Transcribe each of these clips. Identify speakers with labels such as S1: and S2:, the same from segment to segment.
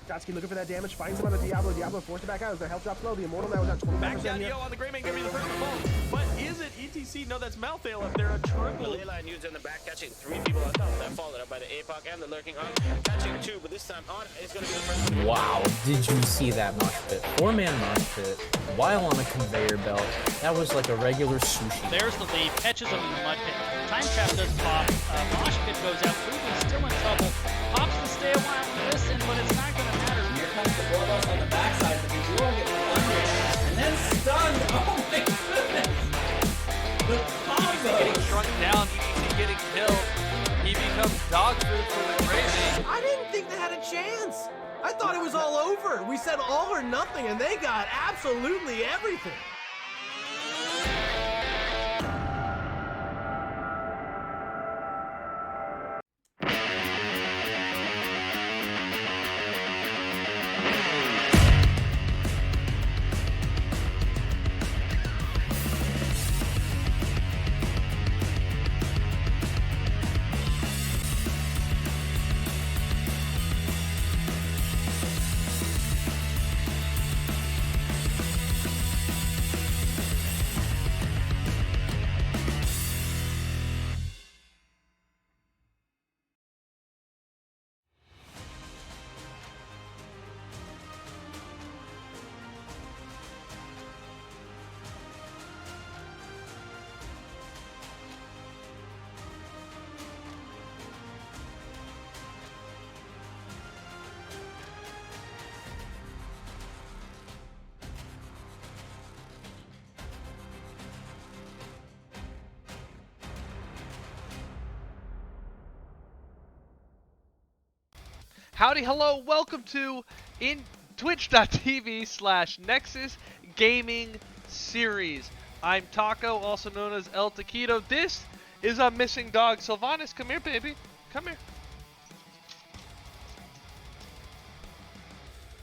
S1: Gotsky looking for that damage, finds him on the Diablo. Diablo forced it back out as their health drops low. The Immortal now is at 25%
S2: Back down
S1: here.
S2: Yo on the Greymane, give me the first fall. But is it ETC? No, that's Malthael up there. A triple.
S3: The Leyline used in the back, catching 3 people on top of that, followed up by the APOC and the Lurking On. Catching 2, but this time On is going to be the first one.
S4: Wow, did you see that mosh pit? 4-man mosh pit while on a conveyor belt. That was like a regular sushi.
S5: There's the lead, catches him in the mud pit. Time trap does pop. Mosh pit goes out. Ruben's still in trouble. Pops to stay a while and listen, but it's not going to matter.
S6: Here comes the Boros on the backside. The Visual gets under and then stunned. Oh my goodness! The combo!
S7: Getting shrunk down, ETC getting killed. He becomes dog food for the Greymane.
S8: I didn't think they had a chance. I thought it was all over. We said all or nothing, and they got absolutely everything.
S7: Howdy, hello, welcome to twitch.tv/Nexus Gaming Series. I'm Taco, also known as El Taquito. This is a missing dog. Sylvanas, come here, baby. Come here.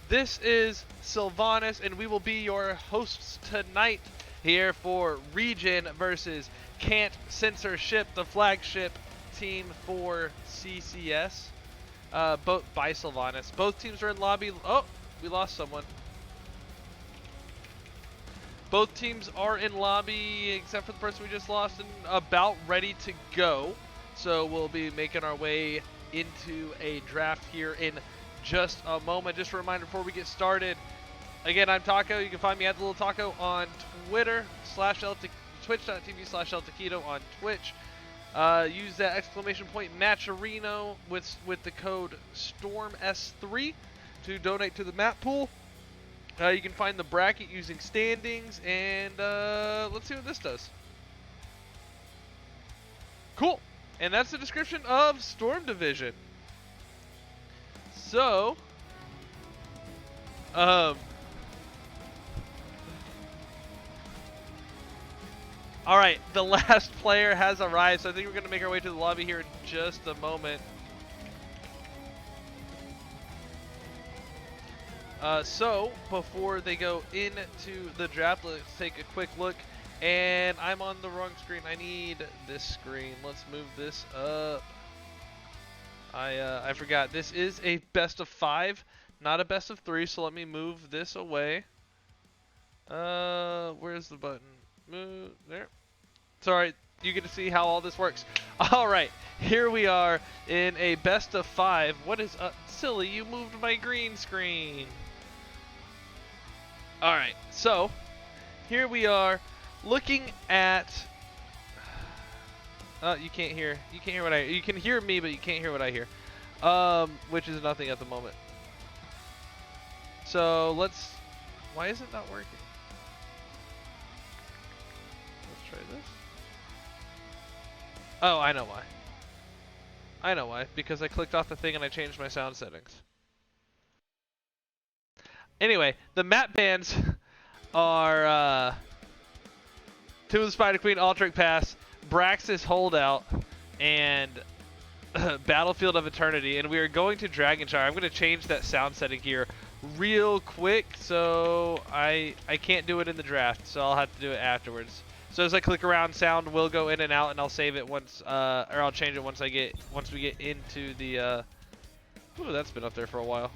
S7: This is Sylvanas, and we will be your hosts tonight here for ReGen versus Can't Censorship, the flagship team for CCS. Both by Sylvanas. Both teams are in lobby. Oh, we lost someone. Both teams are in lobby except for the person we just lost and about ready to go. So we'll be making our way into a draft here in just a moment. Just a reminder before we get started. Again, I'm Taco. You can find me at the Little Taco on Twitter twitch.tv/El Taquito on Twitch. Use that exclamation point Matcherino with the code STORMS3 to donate to the map pool. You can find the bracket using standings, and let's see what this does. Cool. And that's the description of Storm Division. So, alright, the last player has arrived, so I think we're going to make our way to the lobby here in just a moment. So, before they go into the draft, let's take a quick look. And I'm on the wrong screen. I need this screen. Let's move this up. I forgot. This is a best of 5, not a best of 3, so let me move this away. Where's the button? Move there. Sorry, you get to see how all this works. Alright, here we are in a best of 5. What is up? Silly, you moved my green screen. Alright, so here we are looking at you can't hear what I hear. You can hear me, but you can't hear what I hear. Which is nothing at the moment. So let's, why is it not working? Let's try this. Oh, I know why. I know why. Because I clicked off the thing and I changed my sound settings. Anyway, the map bans are Tomb of the Spider Queen, Altric Pass, Braxis Holdout, and Battlefield of Eternity. And we are going to Dragonshire. I'm going to change that sound setting here real quick, so I can't do it in the draft, so I'll have to do it afterwards. So as I click around, sound will go in and out, and I'll save it once, or I'll change it once we get into the. Ooh, that's been up there for a while.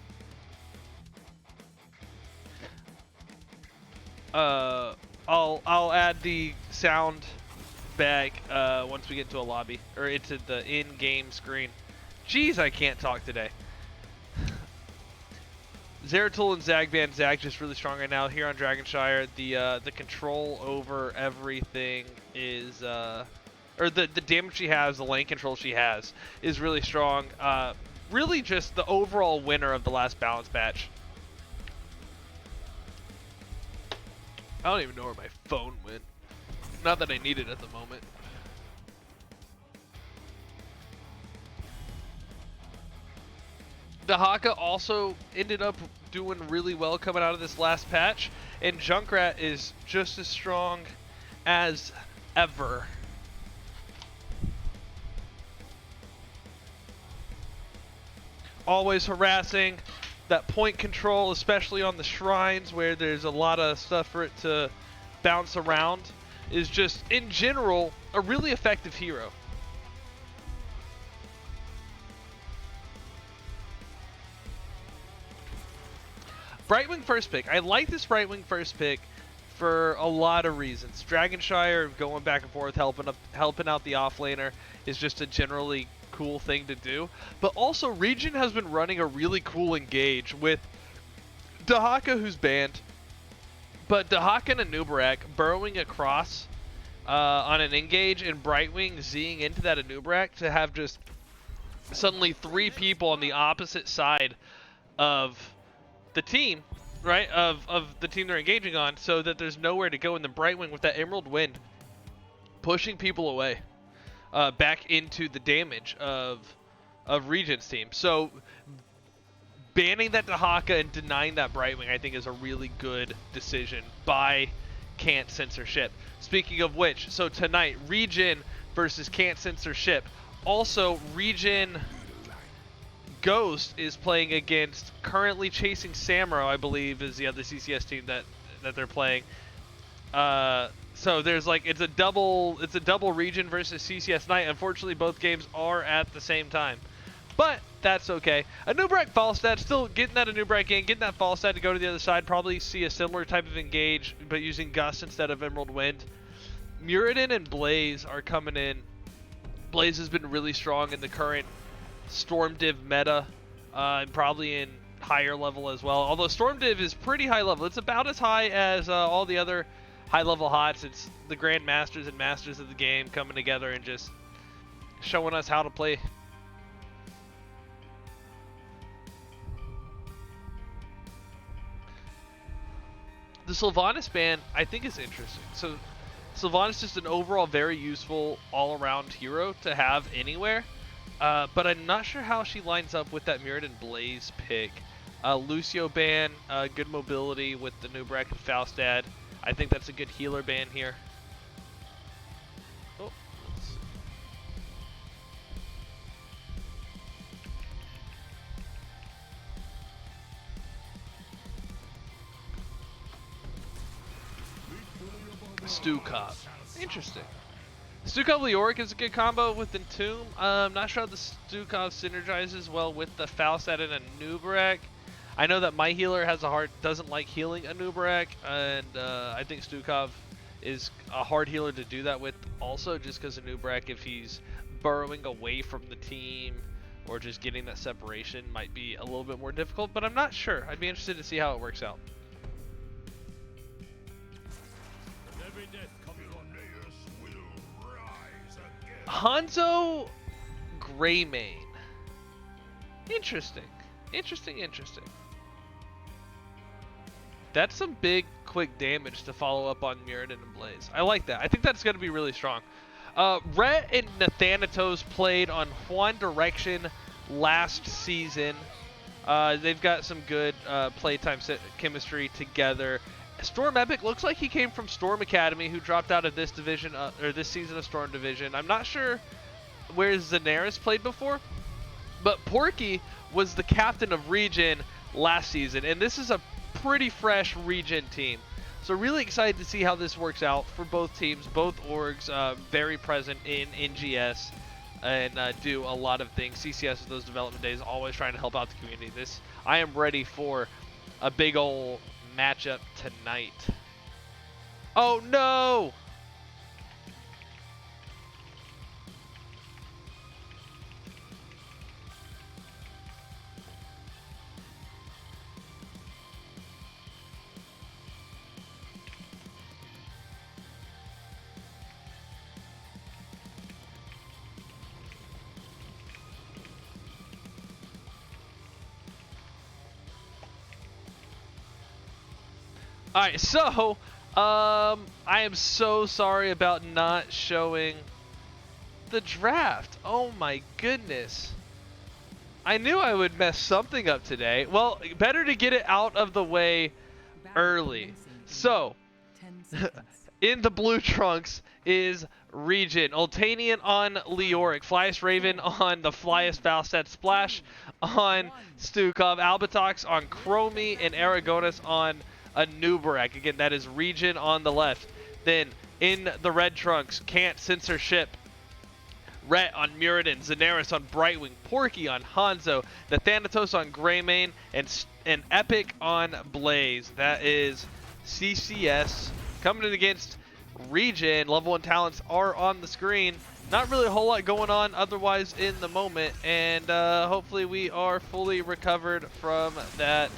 S7: I'll add the sound back once we get into a lobby or into the in-game screen. Jeez, I can't talk today. Zeratul and Zagban. Zag just really strong right now here on Dragonshire. The control over everything is or the damage she has, the lane control she has is really strong. Really just the overall winner of the last balance match. I don't even know where my phone went. Not that I need it at the moment. Dahaka also ended up doing really well coming out of this last patch, and Junkrat is just as strong as ever. Always harassing. That point control, especially on the shrines where there's a lot of stuff for it to bounce around, is just, in general, a really effective hero. Brightwing first pick. I like this Brightwing first pick for a lot of reasons. Dragonshire going back and forth, helping out the offlaner is just a generally cool thing to do. But also, ReGen has been running a really cool engage with Dahaka, who's banned, but Dahaka and Anubarak burrowing across on an engage, and Brightwing Zing into that Anubarak to have just suddenly 3 people on the opposite side of the team, right, of the team they're engaging on, so that there's nowhere to go in the Brightwing with that Emerald Wind pushing people away back into the damage of ReGen's team. So banning that Dahaka and denying that Brightwing, I think, is a really good decision by Can't Censorship. Speaking of which, so tonight, ReGen versus Can't Censorship. Also, ReGen Ghost is playing against currently Chasing Samuro, I believe, is the other CCS team that they're playing. So there's like it's a double ReGen versus CCS night. Unfortunately, both games are at the same time, but that's okay. Anubarak Falstad, still getting that Anubarak in, getting that Falstad to go to the other side. Probably see a similar type of engage, but using Gust instead of Emerald Wind. Muradin and Blaze are coming in. Blaze has been really strong in the current Storm Div meta, and probably in higher level as well. Although Storm Div is pretty high level. It's about as high as all the other high level hots. It's the Grand Masters and Masters of the game coming together and just showing us how to play. The Sylvanas ban, I think, is interesting. So Sylvanas is just an overall very useful all-around hero to have anywhere. But I'm not sure how she lines up with that Muradin Blaze pick. Lucio ban, good mobility with the Anubarak and Falstad. I think that's a good healer ban here. Oh, Stukov. Interesting. Stukov Leoric is a good combo with Entomb. I'm not sure how the Stukov synergizes well with the Falstad and Anubarak. I know that my healer doesn't like healing Anubarak, and I think Stukov is a hard healer to do that with also, just because Anubarak, if he's burrowing away from the team or just getting that separation, might be a little bit more difficult, but I'm not sure. I'd be interested to see how it works out. Hanzo Greymane. Interesting. Interesting. That's some big, quick damage to follow up on Muradin and Blaze. I like that. I think that's going to be really strong. Rhett and Nathanatos played on One Direction last season. They've got some good playtime chemistry together. Storm Epic looks like he came from Storm Academy, who dropped out of this division, or this season of Storm Division. I'm not sure where Zanaris played before, but Porky was the captain of ReGen last season, and this is a pretty fresh ReGen team. So really excited to see how this works out for both teams, both orgs, very present in NGS, and do a lot of things. CCS with those development days, always trying to help out the community. I am ready for a big ol' matchup tonight. Oh no! All right, so I am so sorry about not showing the draft. Oh my goodness. I knew I would mess something up today. Well, better to get it out of the way early. So, in the blue trunks is ReGen. Ultanian on Leoric. Flyest Raven on the Flyest Valstat Splash on Stukov. Albatox on Chromie. And Aragonis on a Nubarak. Again, that is ReGen on the left. Then, in the red trunks, Can't Censor Ship. Rhett on Muradin, Zanaris on Brightwing, Porky on Hanzo, the Thanatos on Greymane, and Epic on Blaze. That is CCS coming in against ReGen. Level 1 talents are on the screen. Not really a whole lot going on otherwise in the moment, and hopefully we are fully recovered from that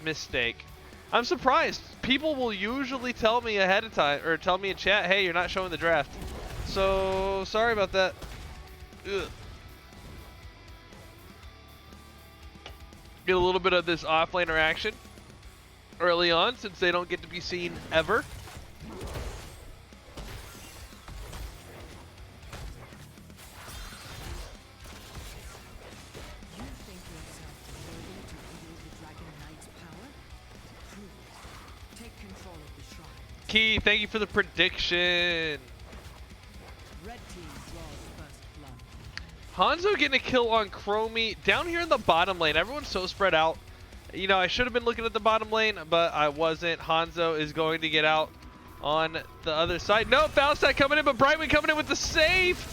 S7: mistake. I'm surprised. People will usually tell me ahead of time, or tell me in chat, hey, you're not showing the draft. So, sorry about that. Ugh. Get a little bit of this offlaner action early on, since they don't get to be seen ever. Key, thank you for the prediction. Hanzo getting a kill on Chromie down here in the bottom lane. Everyone's so spread out. You know, I should have been looking at the bottom lane, but I wasn't. Hanzo is going to get out on the other side. No, Falstad coming in, but Brightwing coming in with the save.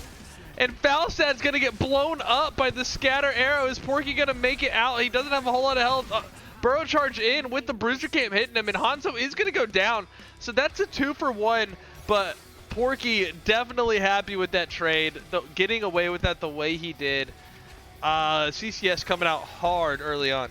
S7: And Falstad's going to get blown up by the scatter arrow. Is Porky going to make it out? He doesn't have a whole lot of health. Burrow charge in with the Bruiser Camp hitting him, and Hanzo is going to go down. So that's a 2-for-1, but Porky definitely happy with that trade, getting away with that the way he did. CCS coming out hard early on.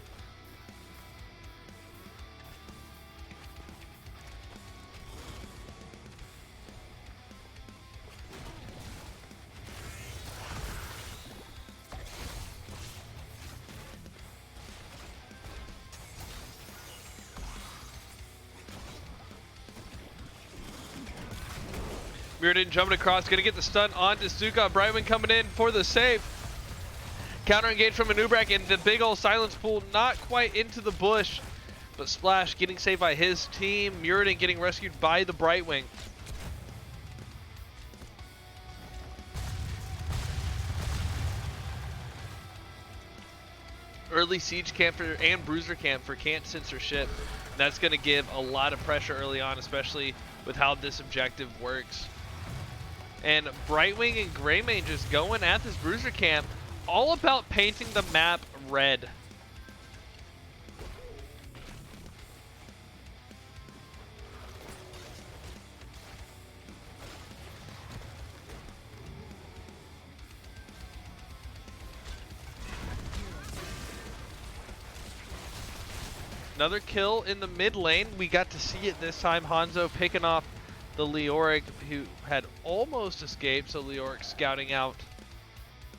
S7: Muradin jumping across, gonna get the stun onto Stukov. Brightwing coming in for the save. Counter engage from a Nubarak, and the big old silence pool not quite into the bush. But Splash getting saved by his team. Muradin getting rescued by the Brightwing. Early siege camp and bruiser camp for Can't Censor Ship. That's gonna give a lot of pressure early on, especially with how this objective works. And Brightwing and Greymane just going at this bruiser camp, all about painting the map red. Another kill in the mid lane. We got to see it this time. Hanzo picking off the Leoric, who had almost escaped, so Leoric scouting out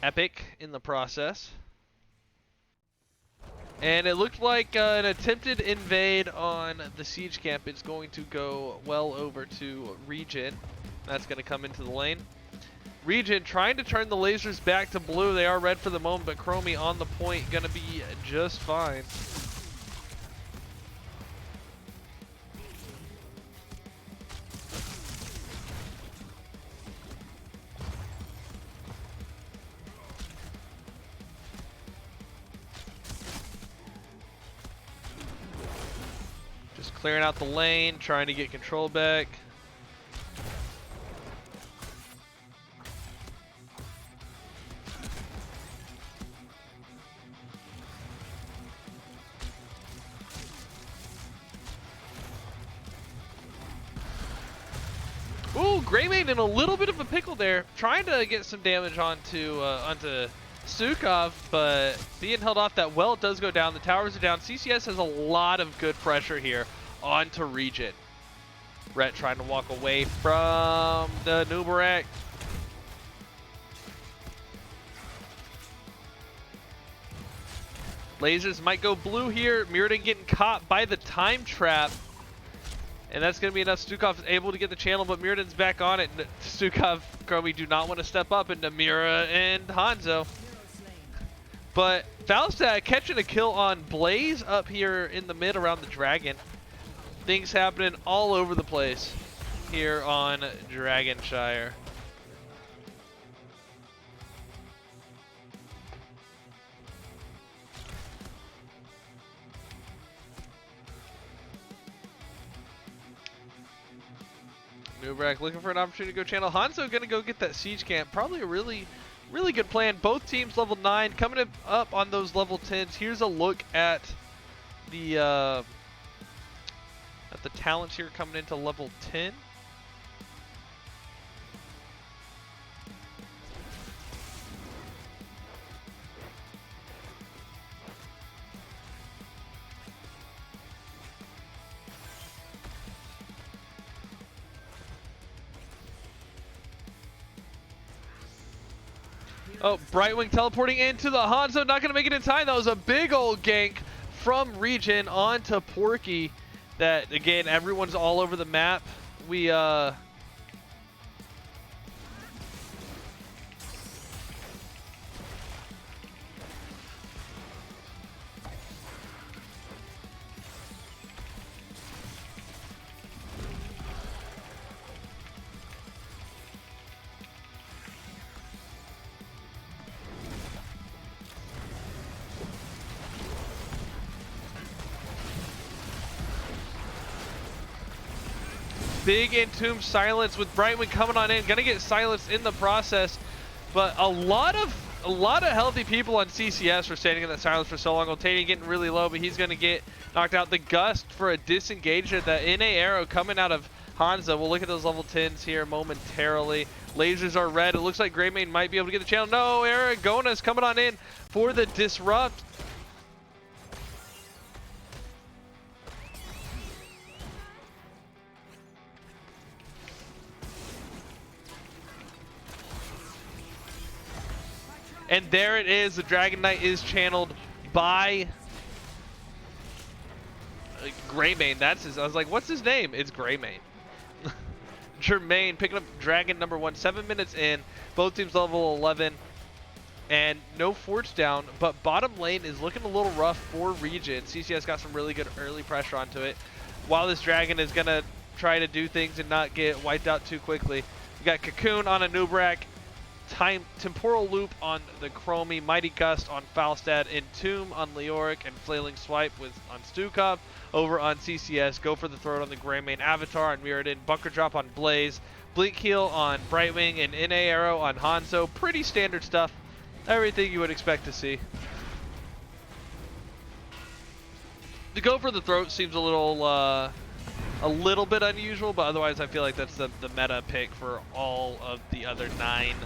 S7: Epic in the process. And it looked like an attempted invade on the siege camp is going to go well over to ReGen. That's going to come into the lane. ReGen trying to turn the lasers back to blue. They are red for the moment, but Chromie on the point, going to be just fine. Clearing out the lane, trying to get control back. Ooh, Greymane in a little bit of a pickle there, trying to get some damage onto Stukov, but being held off that well, it does go down. The towers are down. CCS has a lot of good pressure here onto ReGen. Rhett trying to walk away from the Nubarak. Lasers might go blue here. Mirrodin getting caught by the time trap. And that's going to be enough. Stukov is able to get the channel, but Mirrodin's back on it. Stukov, Chromie do not want to step up into Mira and Hanzo. But Falstad catching a kill on Blaze up here in the mid around the Dragon. Things happening all over the place here on Dragonshire. Nubarak looking for an opportunity to go channel. Hanzo gonna go get that siege camp. Probably a really good plan. Both teams level 9 coming up on those level 10s. Here's a look at the talents here coming into level 10. Oh, Brightwing teleporting into the Hanzo, not going to make it in time. That was a big old gank from ReGen onto Porky. That, again, everyone's all over the map. We, big Entomb silence with Brightwing coming on in, gonna get silenced in the process, but a lot of healthy people on CCS were standing in that silence for so long. Otanian getting really low, but he's gonna get knocked out. The Gust for a disengagement. That NA arrow coming out of Hanzo. We'll look at those level 10s here momentarily. Lasers are red. It looks like Greymane might be able to get the channel. No, Aragona's coming on in for the disrupt. And there it is. The Dragon Knight is channeled by Greymane. That's his. I was like, what's his name? It's Greymane. Jermaine picking up Dragon number 1. 7 minutes in. Both teams level 11. And no forts down. But bottom lane is looking a little rough for ReGen. CCS got some really good early pressure onto it. While this Dragon is going to try to do things and not get wiped out too quickly. We got Cocoon on a Nubarak. Temporal Loop on the Chromie, Mighty Gust on Falstad, Entomb on Leoric, and Flailing Swipe on Stukov. Over on CCS, go for the throat on the Greymane Avatar on Mirrodin, Bunker Drop on Blaze, Blink Heal on Brightwing, and NA Arrow on Hanzo. Pretty standard stuff. Everything you would expect to see. To go for the throat seems a little bit unusual, but otherwise I feel like that's the meta pick for all of the other 9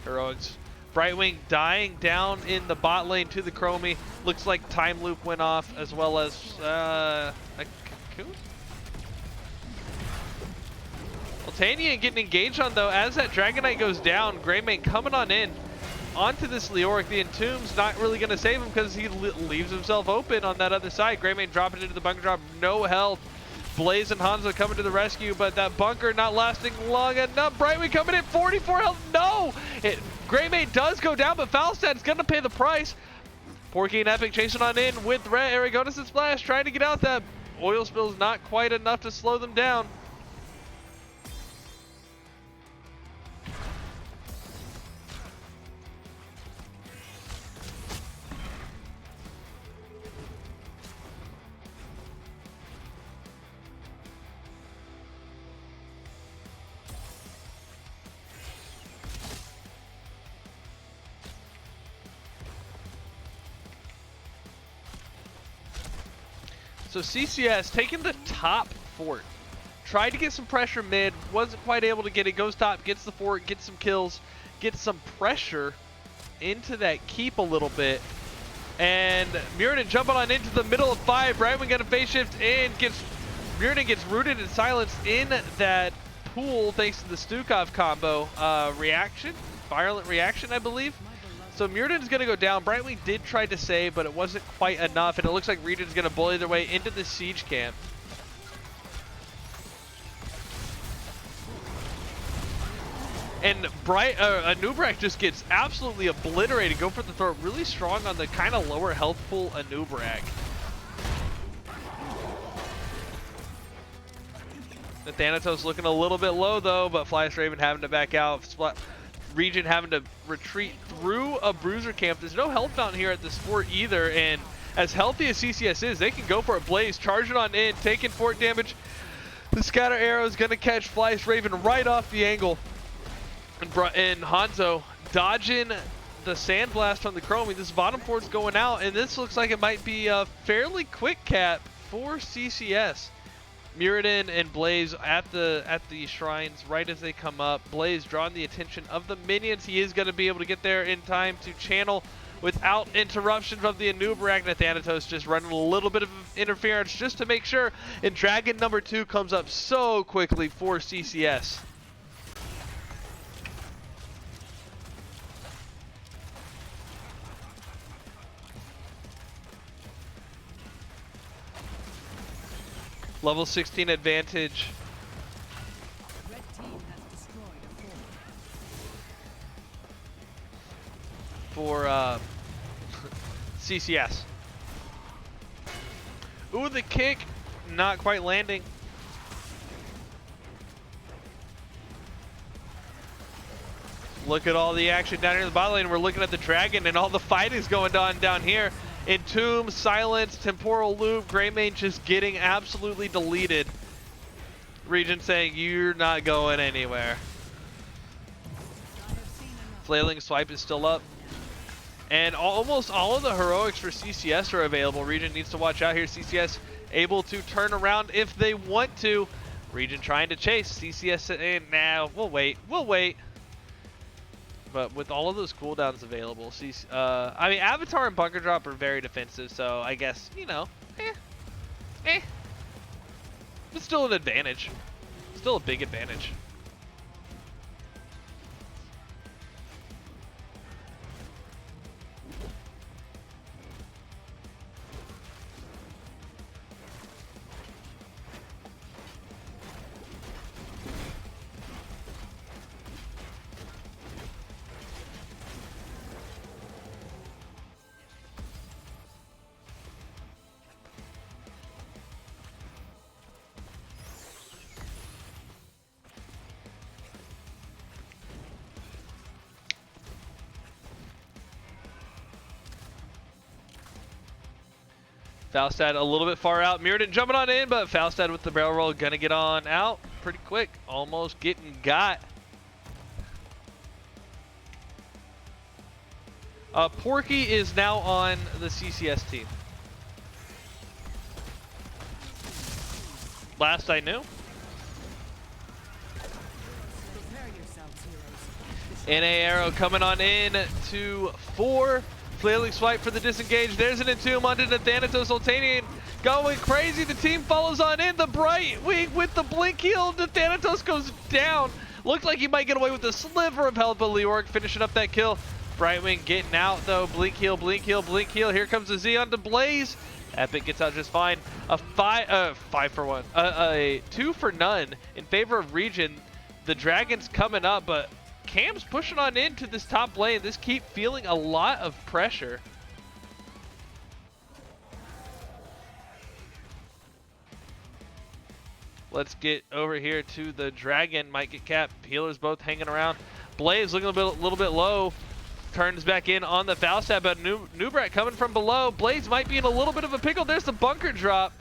S7: heroics. Brightwing dying down in the bot lane to the Chromie. Looks like Time Loop went off, as well as a Cocoon. Otanian getting engaged on though as that Dragon Knight goes down. Greymane coming on in onto this Leoric. The Entomb's not really going to save him because he leaves himself open on that other side. Greymane dropping into the bunker drop, no health. Blaze and Hanzo coming to the rescue, but that bunker not lasting long enough. Brightwing coming in, 44 health. No! Greymane does go down, but Falstad's going to pay the price. Porky and Epic chasing on in with Red, Aragonis and Splash trying to get out. That oil spill is not quite enough to slow them down. So CCS taking the top fort tried to get some pressure mid, wasn't quite able to get it. Goes top, gets the fort, gets some kills, gets some pressure into that keep a little bit. And Muradin jumping on into the middle of 5. Brightman got a phase shift in, Muradin gets rooted and silenced in that pool thanks to the Stukov combo reaction, violent reaction, I believe. So Muradin's going to go down. Brightwing did try to save, but it wasn't quite enough, and it looks like ReGen's going to bully their way into the siege camp. And Anubrak just gets absolutely obliterated. Go for the throw. Really strong on the kind of lower health pool Anubrak. The Thanatos looking a little bit low though, but Flyest Raven having to back out. ReGen having to retreat through a bruiser camp. There's no health fountain here at this fort either, and as healthy as CCS is, they can go for a blaze, charge it on in, taking fort damage. The scatter arrow is going to catch Flyest Raven right off the angle. And Hanzo dodging the sandblast on the Chromie. This bottom port's going out, and this looks like it might be a fairly quick cap for CCS. Muradin and Blaze at the shrines right as they come up. Blaze drawing the attention of the minions. He is going to be able to get there in time to channel without interruption from the Anubrak. Thanatos just running a little bit of interference just to make sure. And Dragon number 2 comes up so quickly for CCS. Level 16 advantage.
S9: Red team has destroyed a fort.
S7: For CCS. Ooh, the kick, not quite landing. Look at all the action down here in the bottom lane. We're looking at the Dragon and all the fighting's going on down here. Entomb, Silence, Temporal Loop, Greymane just getting absolutely deleted. ReGen saying, you're not going anywhere. Flailing Swipe is still up. And almost all of the heroics for CCS are available. ReGen needs to watch out here. CCS able to turn around if they want to. ReGen trying to chase. CCS saying, nah, we'll wait. We'll wait. But with all of those cooldowns available, I mean, Avatar and Bunker Drop are very defensive, so I guess, you know, but still an advantage. Still a big advantage. Falstad a little bit far out. Muradin jumping on in, but Falstad with the barrel roll gonna get on out pretty quick. Almost getting got. Porky is now on the CCS team. Last I knew. NA arrow coming on in to 4. Flailing Swipe for the disengage. There's an Entomb onto the Thanatos. Ultanian going crazy. The team follows on in. The Bright Wing with the blink heal. The Thanatos goes down. Looked like he might get away with a sliver of health, but Leoric finishing up that kill. Brightwing getting out though. Blink heal, blink heal, blink heal. Here comes the Z onto Blaze. Epic gets out just fine. A 2 for none in favor of ReGen. The Dragon's coming up, but Cam's pushing on into this top lane. This keep feeling a lot of pressure. Let's get over here to the Dragon. Might get capped. Healers both hanging around. Blaze looking a little bit low. Turns back in on the Falstad, but Nubrat coming from below. Blaze might be in a little bit of a pickle. There's the bunker drop,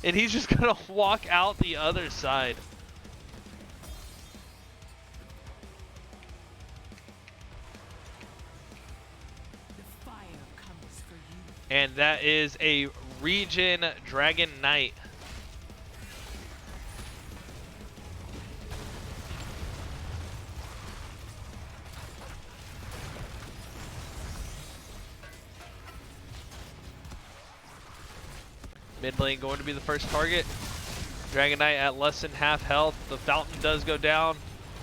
S7: and he's just gonna walk out the other side. And that is a ReGen Dragon Knight. Mid lane going to be the first target. Dragon Knight at less than half health. The fountain does go down.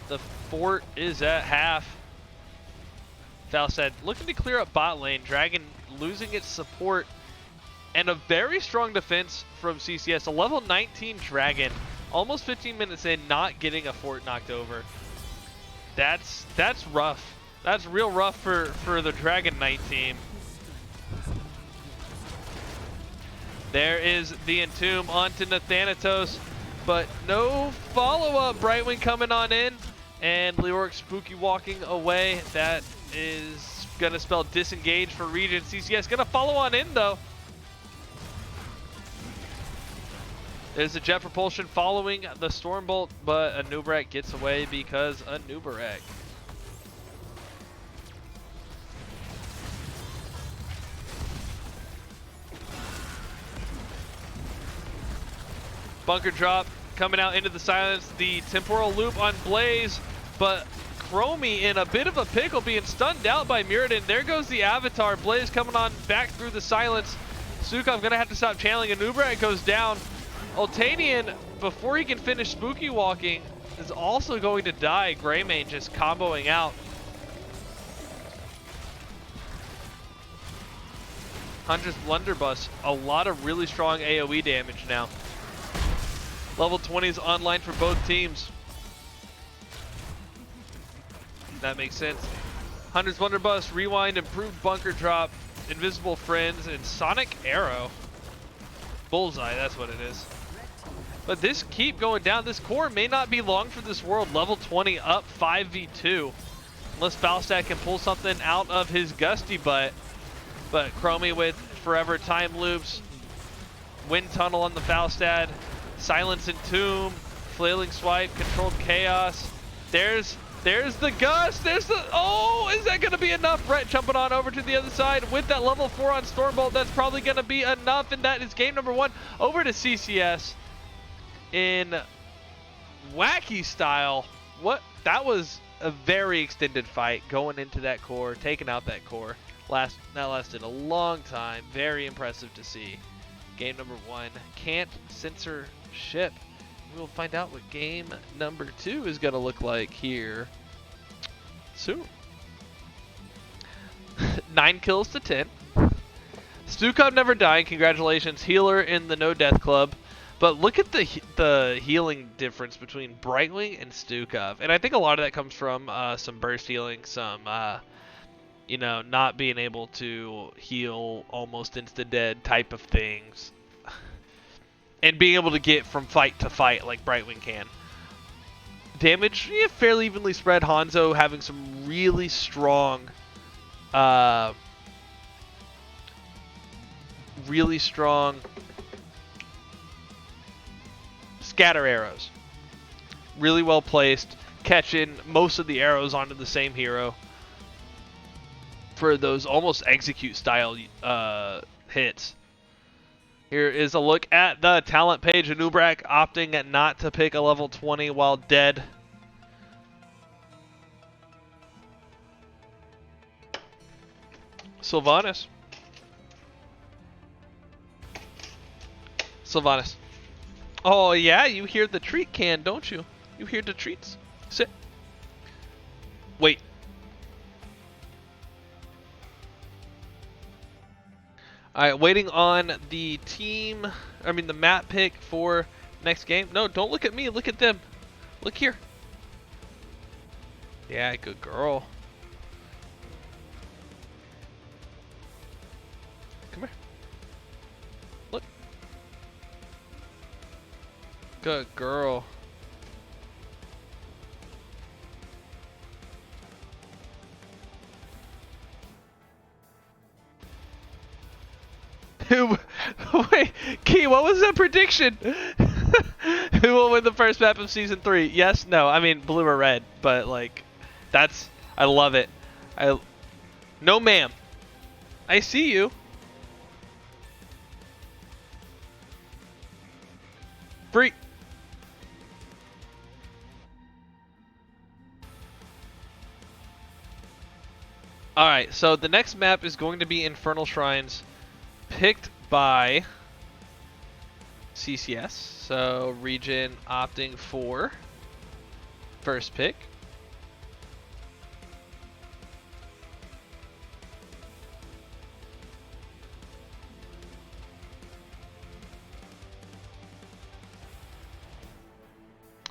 S7: The fort is at half. Falstad looking to clear up bot lane. Dragon losing its support. And a very strong defense from CCS. A level 19 Dragon. Almost 15 minutes in, not getting a fort knocked over. That's rough. That's real rough for the Dragon Knight team. There is the Entomb onto Nathanatos, but no follow-up. Brightwing coming on in, and Leoric spooky walking away. That is gonna spell disengage for ReGen. CCS gonna follow on in though. There's a jet propulsion following the Stormbolt, but a Nubarak gets away because a Nubarak. Bunker drop coming out into the silence. The temporal loop on Blaze, but Chromie in a bit of a pickle, being stunned out by Muradin. There goes the Avatar. Blaze coming on back through the silence. Sukov gonna have to stop channeling. A Nubarak goes down. Ultanian, before he can finish spooky walking, is also going to die. Greymane just comboing out. Hunter's Blunderbuss, a lot of really strong AoE damage now. Level 20s online for both teams. That makes sense. Hunter's Blunderbuss, Rewind, Improved Bunker Drop, Invisible Friends, and Sonic Arrow. Bullseye, that's what it is. But this keep going down. This core may not be long for this world. Level 20 up 5v2. Unless Falstad can pull something out of his gusty butt. But Chromie with Forever Time Loops. Wind Tunnel on the Falstad. Silence Entomb. Flailing Swipe. Controlled Chaos. There's the Gust. There's the... Oh, is that going to be enough? Brett jumping on over to the other side with that level 4 on Stormbolt. That's probably going to be enough. And that is game number 1. Over to CCS. In wacky style. What? That was a very extended fight going into that core, taking out that core. That lasted a long time. Very impressive to see. Game number 1 can't censor ship. We'll find out what game number 2 is going to look like here soon. 9 kills to 10. Stukov never dying. Congratulations. Healer in the No Death Club. But look at the healing difference between Brightwing and Stukov. And I think a lot of that comes from some burst healing, some, you know, not being able to heal almost insta-dead type of things. And being able to get from fight to fight like Brightwing can. Damage, yeah, fairly evenly spread. Hanzo having some really strong, scatter arrows. Really well placed, catching most of the arrows onto the same hero for those almost execute style hits. Here is a look at the talent page. Nubarak opting not to pick a level 20 while dead. Sylvanas. Oh yeah, you hear the treat can, don't you? You hear the treats. Sit. Wait. Alright, waiting on the the map pick for next game. No, don't look at me, look at them. Look here. Yeah, good girl. Come here. Look. Good girl. Wait, Key, what was that prediction? Who will win the first map of Season 3? Yes, no, I mean blue or red, but like, I love it. No ma'am. I see you. Free. Alright, so the next map is going to be Infernal Shrines, picked by CCS. So ReGen opting for first pick.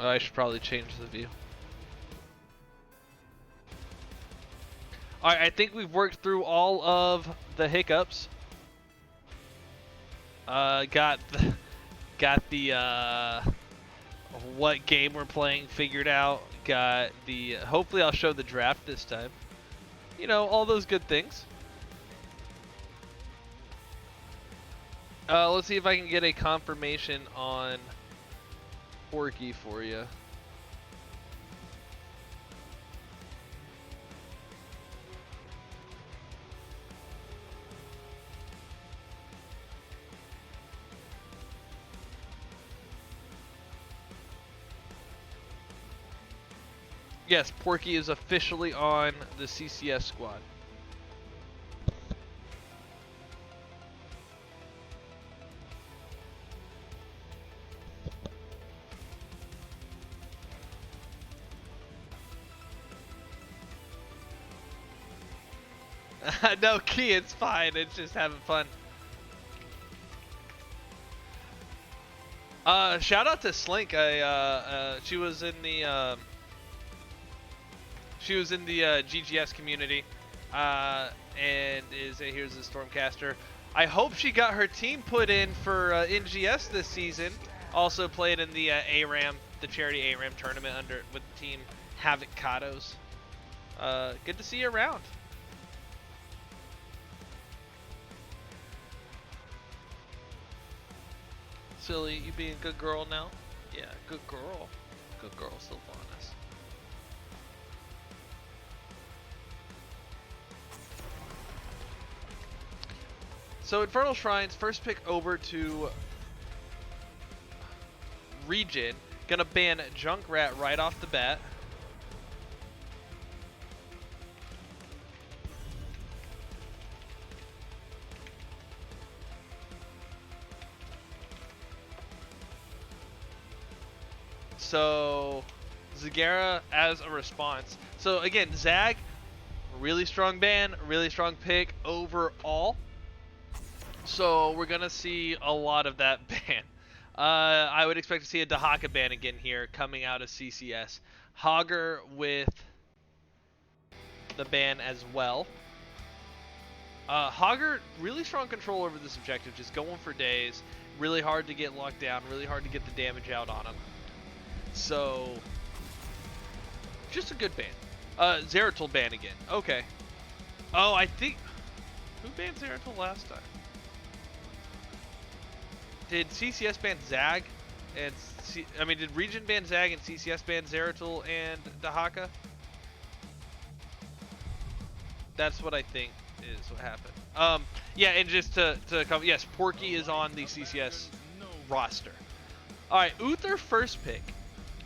S7: Oh, I should probably change the view. Alright, I think we've worked through all of the hiccups. Got the what game we're playing figured out. Got the hopefully I'll show the draft this time. You know, all those good things. Let's see if I can get a confirmation on Porky for you. Yes, Porky is officially on the CCS squad. No, Key, it's fine. It's just having fun. Shout out to Slink. She was in the GGS community, and here's the Stormcaster. I hope she got her team put in for NGS this season. Also played in the ARAM, the charity ARAM tournament with Team Havoc Katos. Good to see you around. Silly, you being a good girl now? Yeah, good girl. Good girl, Sylvanas. So Infernal Shrines, first pick over to ReGen. Gonna ban Junkrat right off the bat. So Zagara as a response. So again, Zag, really strong ban, really strong pick overall. So we're gonna see a lot of that ban. I would expect to see a Dahaka ban again here coming out of CCS. Hogger with the ban as well. Hogger, really strong control over this objective, just going for days. Really hard to get locked down, really hard to get the damage out on him. So, just a good ban. Zeratul ban again. Okay. Oh, I think... Who banned Zeratul last time? Did CCS ban Zag? And did ReGen ban Zag and CCS ban Zeratul and Dahaka? That's what I think is what happened. Yeah, and just to cover, yes, Porky is on the CCS roster. Alright, Uther first pick.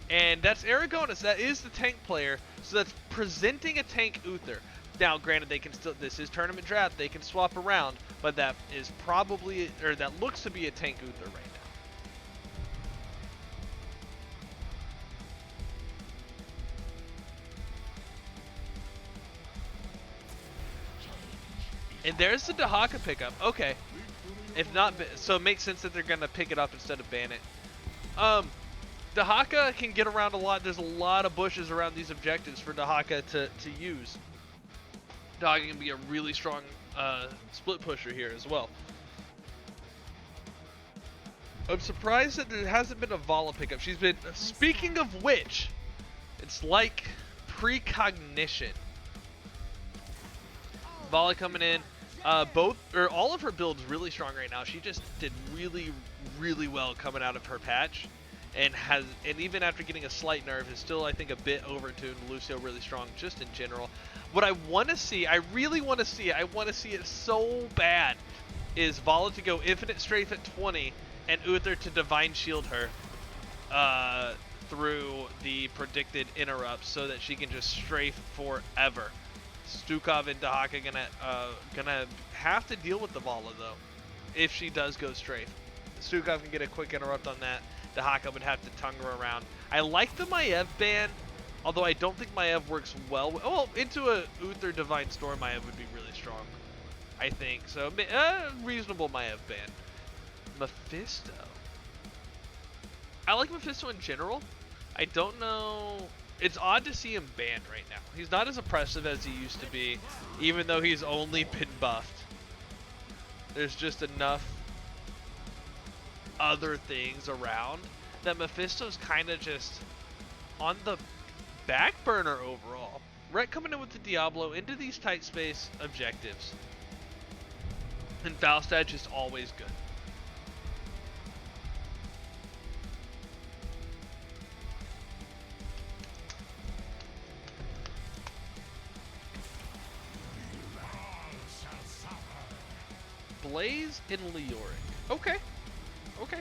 S7: And that's Aragonis. That is the tank player. So that's presenting a tank Uther. Now, granted, they can still, this is tournament draft, they can swap around, but that is probably, or that looks to be a tank Uther right now. And there's the Dahaka pickup. Okay. If not, so it makes sense that they're going to pick it up instead of ban it. Dahaka can get around a lot. There's a lot of bushes around these objectives for Dahaka to use. Dahaka can be a really strong split pusher here as well. I'm surprised that there hasn't been a Vala pickup. She's been, speaking of which, it's like precognition. Vala coming in. All of her builds really strong right now. She just did really, really well coming out of her patch. And even after getting a slight nerf, is still, I think, a bit overtuned. Lucio really strong, just in general. What I want to see, I really want to see it, I want to see it so bad, is Vala to go Infinite Strafe at 20, and Uther to Divine Shield her through the predicted interrupts, so that she can just strafe forever. Stukov and Dahaka gonna have to deal with the Vala, though, if she does go strafe. Stukov can get a quick interrupt on that. Dahaka would have to tongue her around. I like the Maiev ban, although I don't think Maiev works well. Well, into a Uther Divine Storm, Maiev would be really strong, I think. So, reasonable Maiev ban. Mephisto. I like Mephisto in general. I don't know. It's odd to see him banned right now. He's not as oppressive as he used to be, even though he's only been buffed. There's just enough other things around that Mephisto's kind of just on the back burner overall. Rhett coming in with the Diablo into these tight space objectives. And Falstad just always good. Blaze and Leoric. Okay. Okay.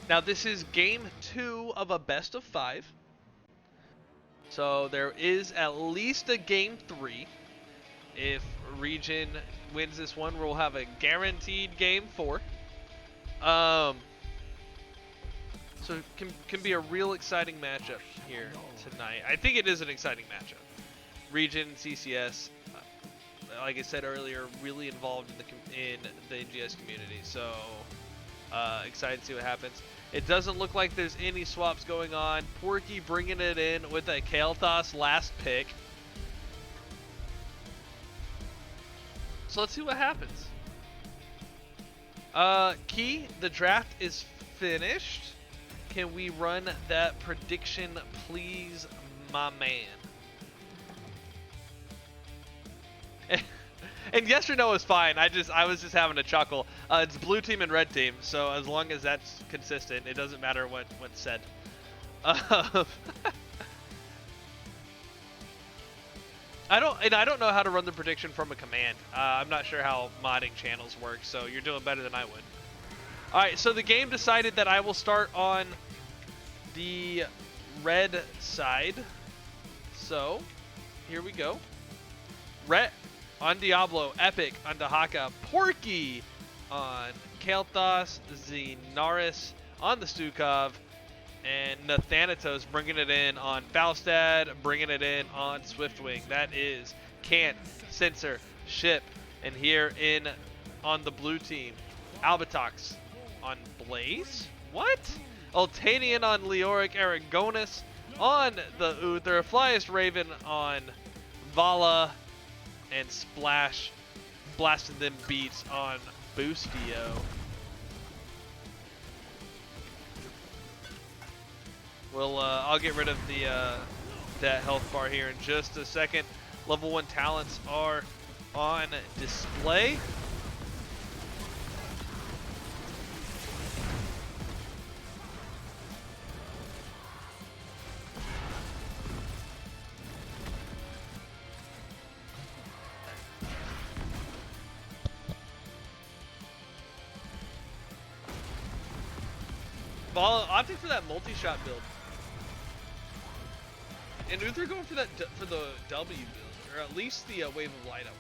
S7: Now this is game 2 of a best of 5. So there is at least a game 3. If ReGen wins this one, we'll have a guaranteed game 4. So it can be a real exciting matchup here tonight. I think it is an exciting matchup. ReGen and CCS, like I said earlier, really involved in the NGS community. So excited to see what happens. It doesn't look like there's any swaps going on. Porky bringing it in with a Kael'thas last pick. So let's see what happens. Key, the draft is finished. Can we run that prediction, please, my man? And yes or no is fine. I was just having a chuckle. It's blue team and red team, so as long as that's consistent, it doesn't matter what's said. I don't know how to run the prediction from a command. I'm not sure how modding channels work, so you're doing better than I would. All right, so the game decided that I will start on the red side. So here we go. Red on Diablo, Epic on Dahaka, Porky on Kael'thas, Xenaris on the Stukov, and Nathanatos bringing it in on Falstad, bringing it in on Swiftwing. That is Can't, Censor, Ship, and here in on the blue team, Albatox on Blaze? What? Ultanian on Leoric, Aragonis on the Uther, Flyest Raven on Vala, and Splash blasting them beats on Boostio. I'll get rid of that health bar here in just a second. Level 1 talents are on display. Opting for that multi-shot build. And Uther going for the W build, or at least the Wave of Light up.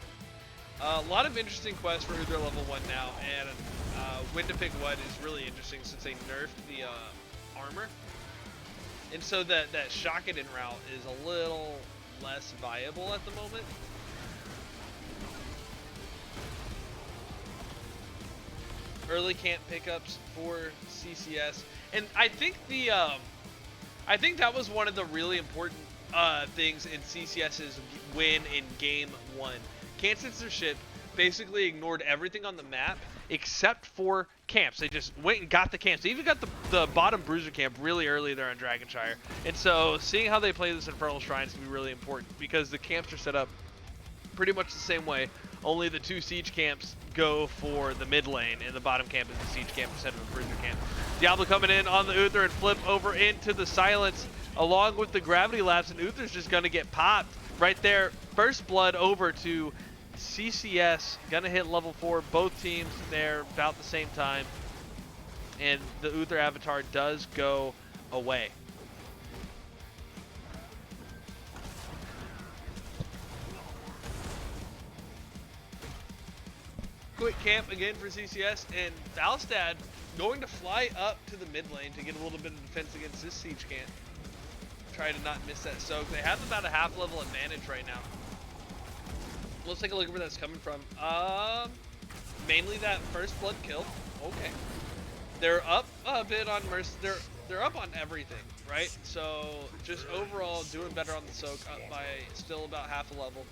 S7: A lot of interesting quests for Uther level 1 now, and when to pick what is really interesting since they nerfed the armor. And so that Shakaden route is a little less viable at the moment. Early camp pickups for CCS, and I think that was one of the really important things in CCS's win in game 1. Can't Censorship basically ignored everything on the map except for camps. They just went and got the camps. They even got the bottom bruiser camp really early there on Dragonshire. And so seeing how they play this Infernal Shrine is going to be really important because the camps are set up pretty much the same way. Only the 2 siege camps go for the mid lane, and the bottom camp is the siege camp instead of a bruiser camp. Diablo coming in on the Uther and flip over into the silence along with the gravity lapse, and Uther's just going to get popped right there. First blood over to CCS, going to hit level 4. Both teams there about the same time, and the Uther avatar does go away. quick camp again for CCS, and Valstad going to fly up to the mid lane to get a little bit of defense against this siege camp. Try to not miss that soak. They have about a half level advantage right now. Let's take a look at where that's coming from. Mainly that first blood kill. Okay. They're up a bit on Mercy. They're up on everything, right? So just overall doing better on the soak, up by still about half a level.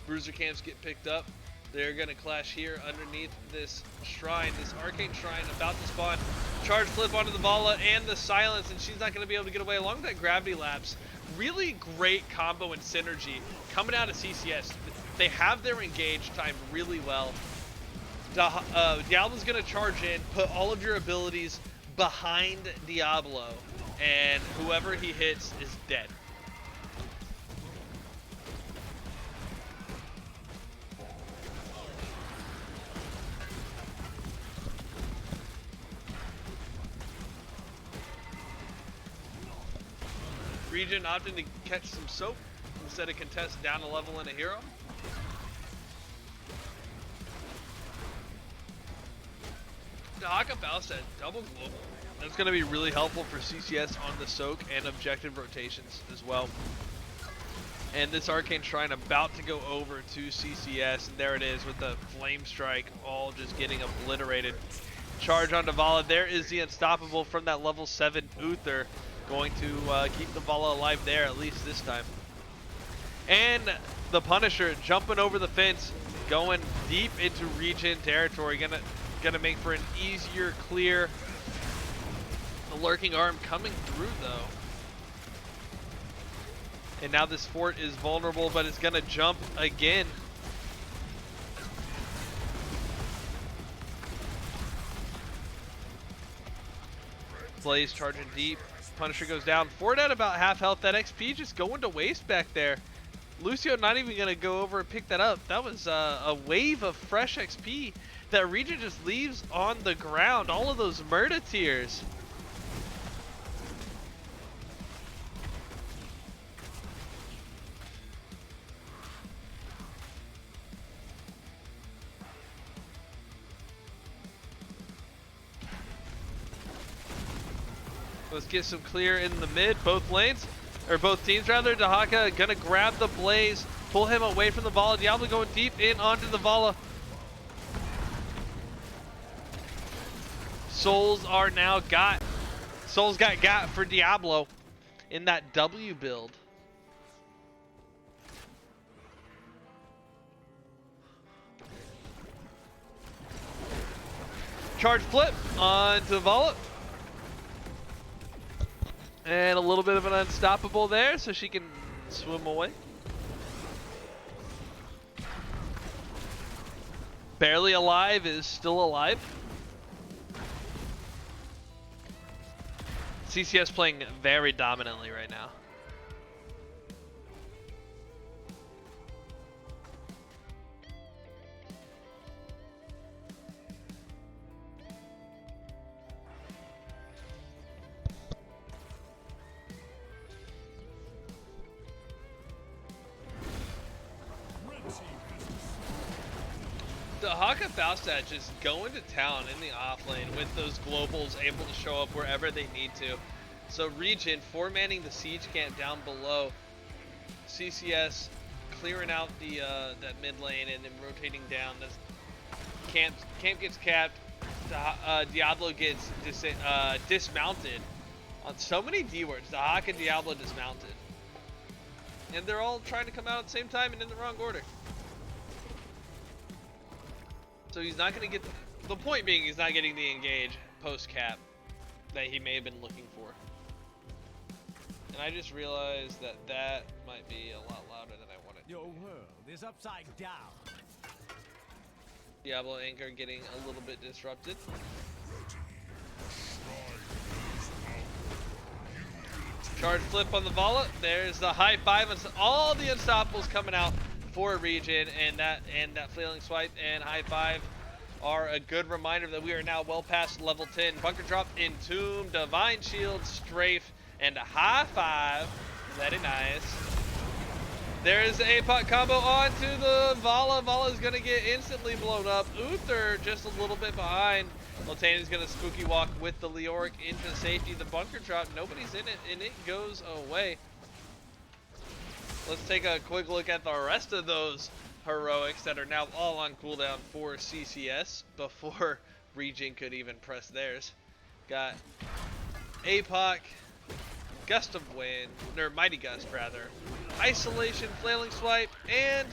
S7: Bruiser camps get picked up. They're gonna clash here underneath this shrine, this arcane shrine about to spawn. Charge flip onto the Vala and the silence, and she's not gonna be able to get away along with that gravity lapse. Really great combo and synergy coming out of CCS. They have their engage timed really well. Diablo's gonna charge in, put all of your abilities behind Diablo, and whoever he hits is dead. ReGen opting to catch some soap instead of contest down a level in a hero. Dahaka Valstad, double global. That's going to be really helpful for CCS on the soak and objective rotations as well. And this Arcane Shrine about to go over to CCS, and there it is with the Flame Strike all just getting obliterated. Charge onto Vala. There is the Unstoppable from that level 7 Uther. Going to keep the Vala alive there, at least this time. And the Punisher jumping over the fence, going deep into ReGen territory. Gonna make for an easier clear. The Lurking Arm coming through though. And now this fort is vulnerable, but it's gonna jump again. Blaze charging deep. Punisher goes down. Fort at about half health. That XP just going to waste back there. Lucio not even going to go over and pick that up. That was a wave of fresh XP that ReGen just leaves on the ground. All of those murder tiers. Let's get some clear in the mid, both lanes, or both teams rather. Dahaka gonna grab the Blaze, pull him away from the Vala. Diablo going deep in onto the Vala. Souls are now got. Souls got for Diablo in that W build. Charge flip onto Vala. And a little bit of an Unstoppable there, so she can swim away. Barely Alive is still alive. CCS playing very dominantly right now. Dahaka Valstad just going to town in the off lane with those globals able to show up wherever they need to. So ReGen four-manning the siege camp down below. CCS clearing out the that mid lane and then rotating down. This camp gets capped. Diablo gets dismounted on so many D words. Dahaka and Diablo dismounted, and they're all trying to come out at the same time and in the wrong order. So he's not going to get, the point being he's not getting the engage post-cap that he may have been looking for. And I just realized that that might be a lot louder than I wanted.
S10: Your world is upside down.
S7: Diablo Anchor getting a little bit disrupted. Charge flip on the Vala. There's the high five and all the Unstoppables coming out for ReGen, and that flailing swipe and high five are a good reminder that we are now well past level 10. Bunker drop, Entomb, Divine Shield, Strafe, And a high five. Very nice. There is the APOC combo onto the Vala. Vala is going to get instantly blown up. Uther just a little bit behind. Latane is going to spooky walk with the Leoric into safety. The bunker drop, nobody's in it, and it goes away. Let's take a quick look at the rest of those heroics that are now all on cooldown for CCS before ReGen could even press theirs. Got APOC, Gust of Wind, or Mighty Gust rather, Isolation, Flailing Swipe, and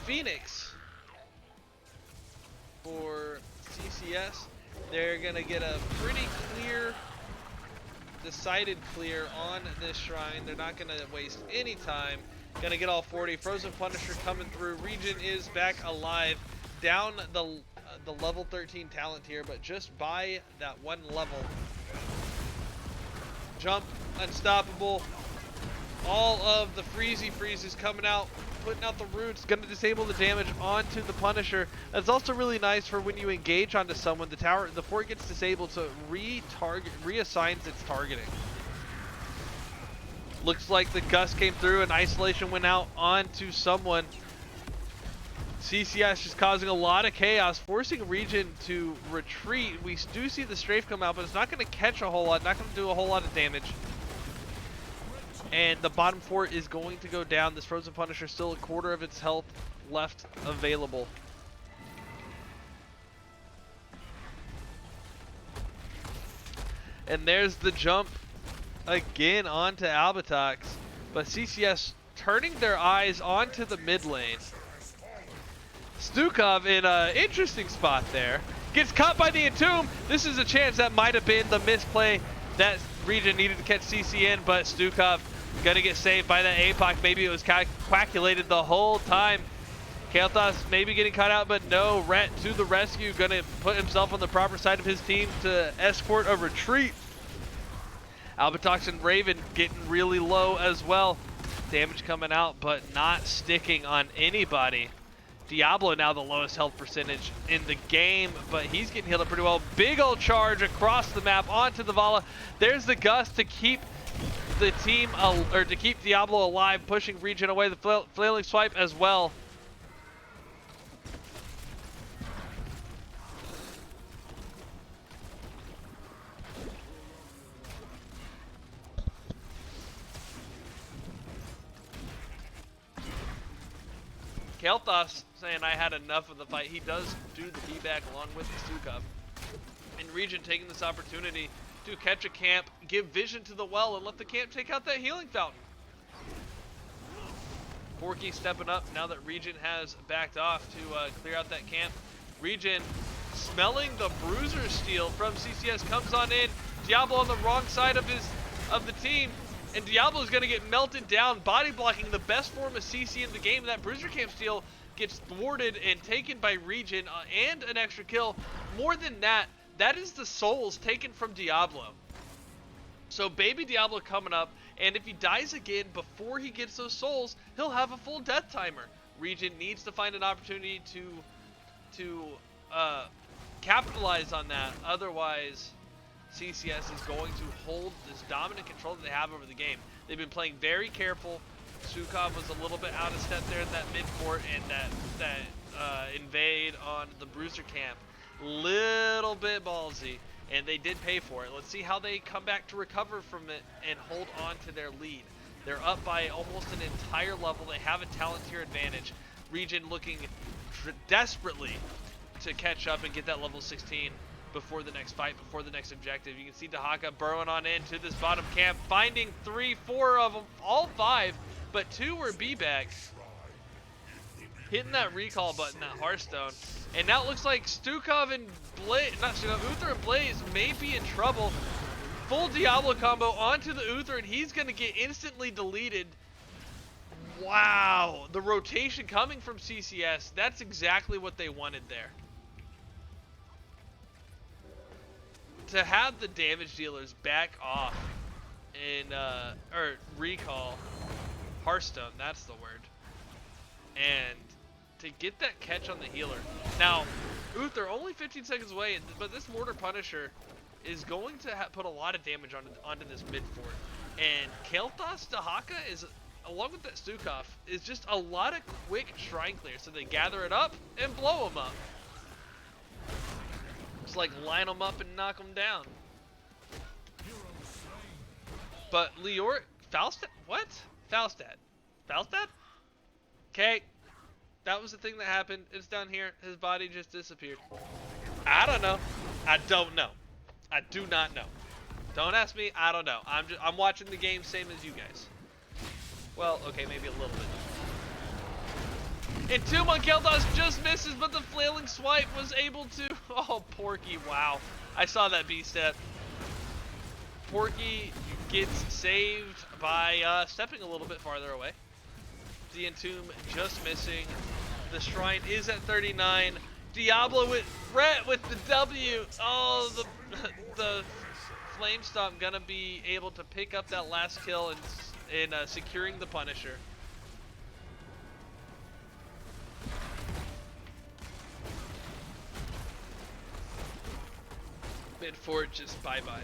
S7: Phoenix for CCS. They're gonna get a pretty clear, decided clear on this shrine. They're not gonna waste any time. Gonna get all 40. Frozen Punisher coming through. ReGen is back alive, down the level 13 talent here, but just by that one level. Jump, unstoppable. All of the freezes coming out, putting out the roots, gonna disable the damage onto the Punisher. That's also really nice for when you engage onto someone. The fort gets disabled, so it reassigns its targeting. Looks like the Gust came through and Isolation went out onto someone. CCS just causing a lot of chaos, forcing ReGen to retreat. We do see the strafe come out, but it's not going to catch a whole lot, not going to do a whole lot of damage. And the bottom fort is going to go down. This Frozen Punisher still a quarter of its health left available. And there's the jump again onto Albatox, but CCS turning their eyes onto the mid lane. Stukov in an interesting spot there. Gets caught by the Entomb. This is a chance that might have been the misplay that ReGen needed to catch CC in, but Stukov gonna get saved by the APOC. Maybe it was calculated the whole time. Kael'thas maybe getting caught out, but no, Rhett to the rescue, gonna put himself on the proper side of his team to escort a retreat. Albatox and Raven getting really low as well. Damage coming out, but not sticking on anybody. Diablo now the lowest health percentage in the game, but he's getting healed up pretty well. Big old charge across the map onto the Vala. There's the Gust to keep the team, or to keep Diablo alive, pushing ReGen away. The Flailing Swipe as well. Kael'thas saying I had enough of the fight. He does do the D-back along with the Stukov. And ReGen taking this opportunity to catch a camp, give vision to the well, and let the camp take out that healing fountain. Porky stepping up now that ReGen has backed off to clear out that camp. ReGen smelling the bruiser steal from CCS comes on in. Diablo on the wrong side of the team. And Diablo is going to get melted down, body blocking the best form of CC in the game. That Bruiser Camp steal gets thwarted and taken by ReGen and an extra kill. More than that, that is the souls taken from Diablo. So baby Diablo coming up, and if he dies again before he gets those souls, he'll have a full death timer. ReGen needs to find an opportunity to capitalize on that. Otherwise, CCS is going to hold this dominant control that they have over the game. They've been playing very careful. Stukov was a little bit out of step there in that mid court, and that invade on the Bruiser Camp. Little bit ballsy, and they did pay for it. Let's see how they come back to recover from it and hold on to their lead. They're up by almost an entire level. They have a talent tier advantage. ReGen looking desperately to catch up and get that level 16 before the next fight, before the next objective. You can see Dahaka burrowing on into this bottom camp, finding 3-4 of them, all 5, but 2 were B-bags. Hitting that recall button, that Hearthstone. And now it looks like Stukov and Blaze, not Stukov, Uther and Blaze may be in trouble. Full Diablo combo onto the Uther, and he's going to get instantly deleted. Wow, the rotation coming from CCS, that's exactly what they wanted there. To have the damage dealers back off in, or recall Hearthstone, that's the word. And to get that catch on the healer. Now, Uther only 15 seconds away, but this Mortar Punisher is going to put a lot of damage onto this mid fort. And Kel'Thas Dahaka is, along with that Stukov, is just a lot of quick shrine clears. So they gather it up and blow them up. It's like line them up and knock them down. But Leor, Falstad, what? Falstad? Okay, that was the thing that happened. It's down here. His body just disappeared. I don't know. I don't know. I do not know. Don't ask me. I don't know. I'm watching the game same as you guys. Well, okay, maybe a little bit. And Tomb on Kel'Thas just misses, but the flailing swipe was able to. Oh, Porky! Wow, I saw that B step. Porky gets saved by stepping a little bit farther away. The Entomb just missing. The shrine is at 39. Diablo with Brett with the W. Oh, the Flame Stomp gonna be able to pick up that last kill and securing the Punisher. Mid-fort just bye-bye.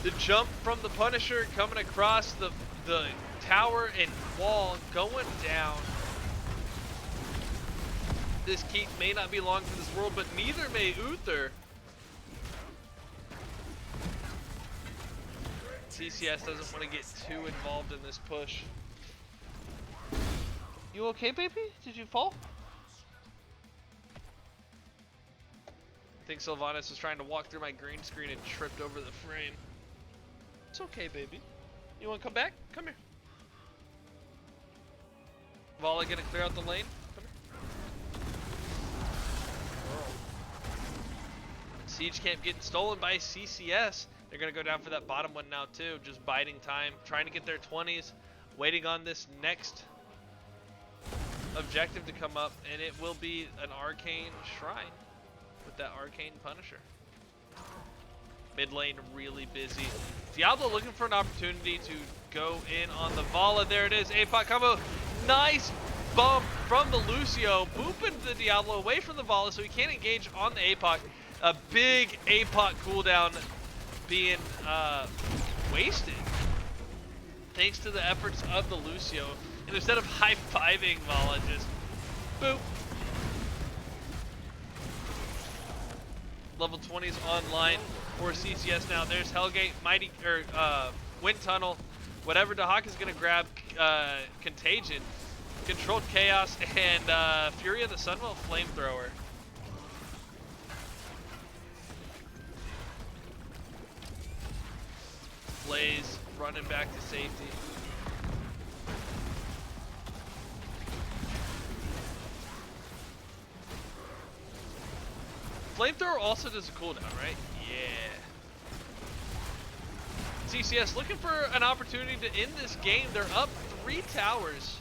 S7: The jump from the Punisher coming across the tower and wall, going down. This keep may not be long for this world, but neither may Uther. CCS doesn't want to get too involved in this push. You okay, baby? Did you fall? I think Sylvanas was trying to walk through my green screen and tripped over the frame. It's okay, baby. You want to come back? Come here. Volley gonna clear out the lane. Come here. Siege camp getting stolen by CCS. They're gonna go down for that bottom one now too. Just biding time, trying to get their 20s, waiting on this next objective to come up, and it will be an arcane shrine with that arcane Punisher. Mid lane really busy. Diablo looking for an opportunity to go in on the Vala. There it is. APOC combo. Nice bump from the Lucio. Booping the Diablo away from the Vala so he can't engage on the APOC. A big APOC cooldown being wasted thanks to the efforts of the Lucio. And instead of high-fiving Vala, just boop. Level 20s online for CCS now. There's Hellgate, Mighty, or Wind Tunnel, whatever Dahak is gonna grab, Contagion, Controlled Chaos, and Fury of the Sunwell Flamethrower. Blaze running back to safety. Flamethrower also does a cooldown, right? Yeah. CCS looking for an opportunity to end this game. They're up 3 towers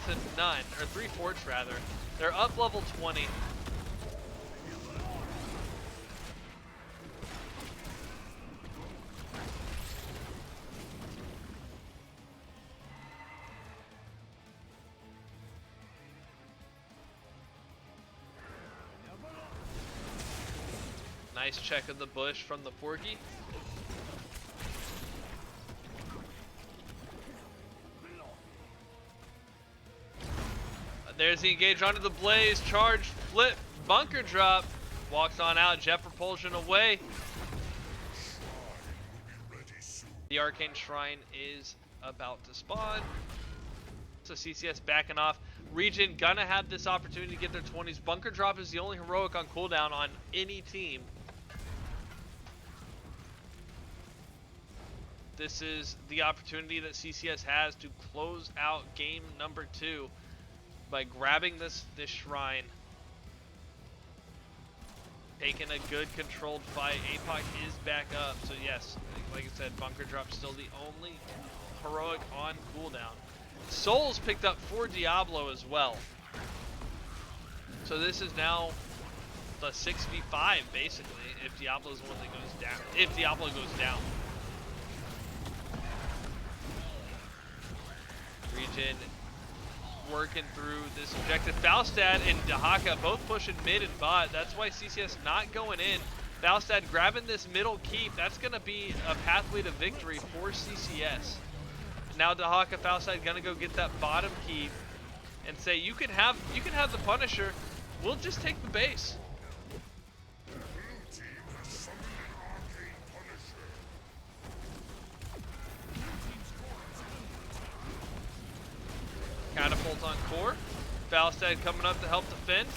S7: to none, or 3 forts rather. They're up level 20. Nice check of the bush from the Porky. There's the engage onto the Blaze, charge, flip, bunker drop, walks on out, jet propulsion away. The Arcane Shrine is about to spawn. So CCS backing off. ReGen gonna have this opportunity to get their 20s. Bunker drop is the only heroic on cooldown on any team. This is the opportunity that CCS has to close out game number 2 by grabbing this shrine. Taking a good controlled fight. APOC is back up. So yes, like I said, bunker drop still the only heroic on cooldown. Souls picked up for Diablo as well. So this is now a 6v5 basically if Diablo's the one that goes down. If Diablo goes down. ReGen working through this objective. Falstad and Dahaka both pushing mid and bot. That's why CCS not going in. Falstad grabbing this middle keep. That's going to be a pathway to victory for CCS. Now Dahaka, Falstad gonna go get that bottom keep and say, you can have the Punisher. We'll just take the base. Catapult on core. Falstad coming up to help defend.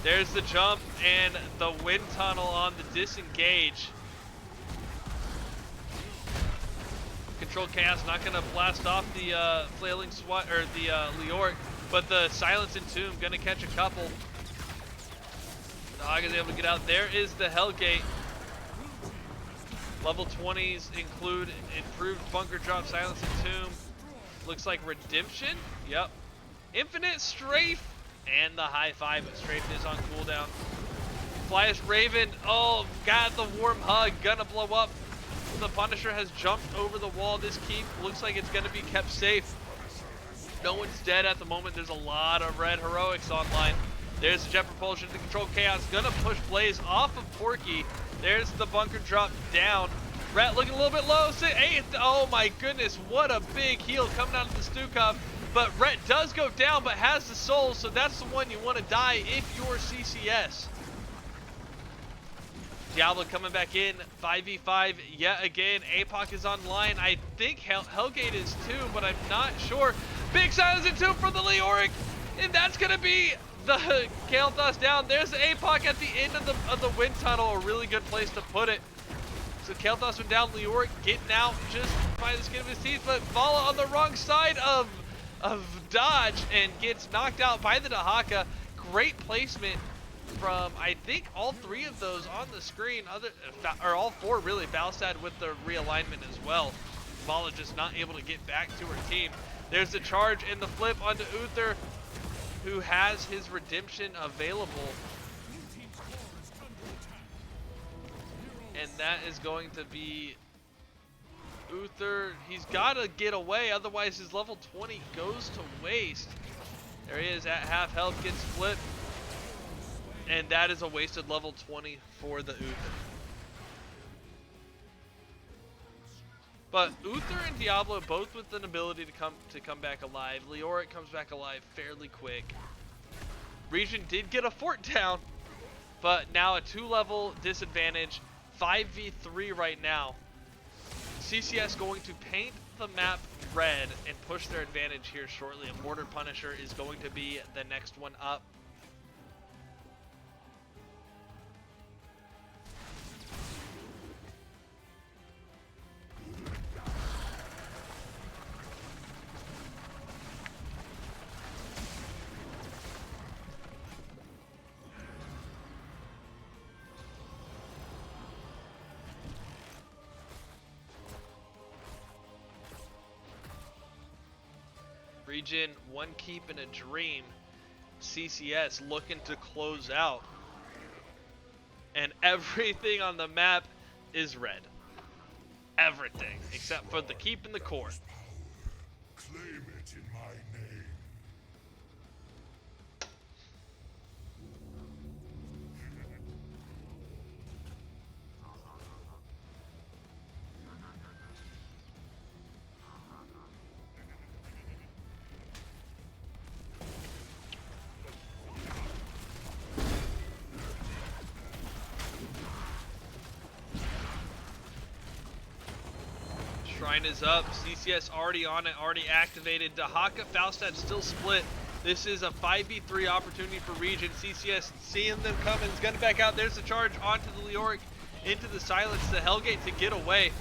S7: There's the jump and the wind tunnel on the disengage. Controlled Chaos not gonna blast off the flailing SWAT or the Leoric, but the Silence and Tomb gonna catch a couple. The Hog is able to get out. There is the Hellgate. Level 20s include improved bunker drop, Silence and Tomb. Looks like Redemption. Yep. Infinite Strafe and the high five, but Strafe is on cooldown. Flyest Raven. Oh, got the warm hug. Gonna blow up. The Punisher has jumped over the wall. This keep looks like it's gonna be kept safe. No one's dead at the moment. There's a lot of red heroics online. There's the jet propulsion to control chaos. Gonna push Blaze off of Porky. There's the bunker drop down. Rat looking a little bit low. Oh my goodness, what a big heal coming out of the Stukov. But Ret does go down, but has the soul, so that's the one you want to die if you're CCS. Diablo coming back in, 5v5 yet again. APOC is online. I think Hellgate is too, but I'm not sure. Big Silence and Tomb from the Leoric, and that's gonna be the Kael'thas down. There's the APOC at the end of the wind tunnel, a really good place to put it. So Kael'thas went down, Leoric getting out just by the skin of his teeth, but Vala on the wrong side of dodge and gets knocked out by the Dahaka. Great placement from, I think, all three of those on the screen, or all four really. Falstad with the realignment as well. Vala just not able to get back to her team. There's the charge and the flip onto Uther, who has his redemption available. And that is going to be Uther. He's got to get away, otherwise his level 20 goes to waste. There he is at half health, gets flipped. And that is a wasted level 20 for the Uther. But Uther and Diablo both with an ability to come back alive. Leoric comes back alive fairly quick. ReGen did get a fort down, but now a 2-level disadvantage. 5v3 right now. CCS going to paint the map red and push their advantage here shortly. A Mortar Punisher is going to be the next one up. ReGen, one keep and a dream. CCS looking to close out. And everything on the map is red. Everything, except for the keep and the core.
S11: Claim it in my name.
S7: Shrine is up. CCS already on it, already activated. Dahaka, Falstad still split. This is a 5v3 opportunity for ReGen. CCS seeing them coming, is gonna back out. There's the charge onto the Leoric, into the Silence, the Hellgate to get away.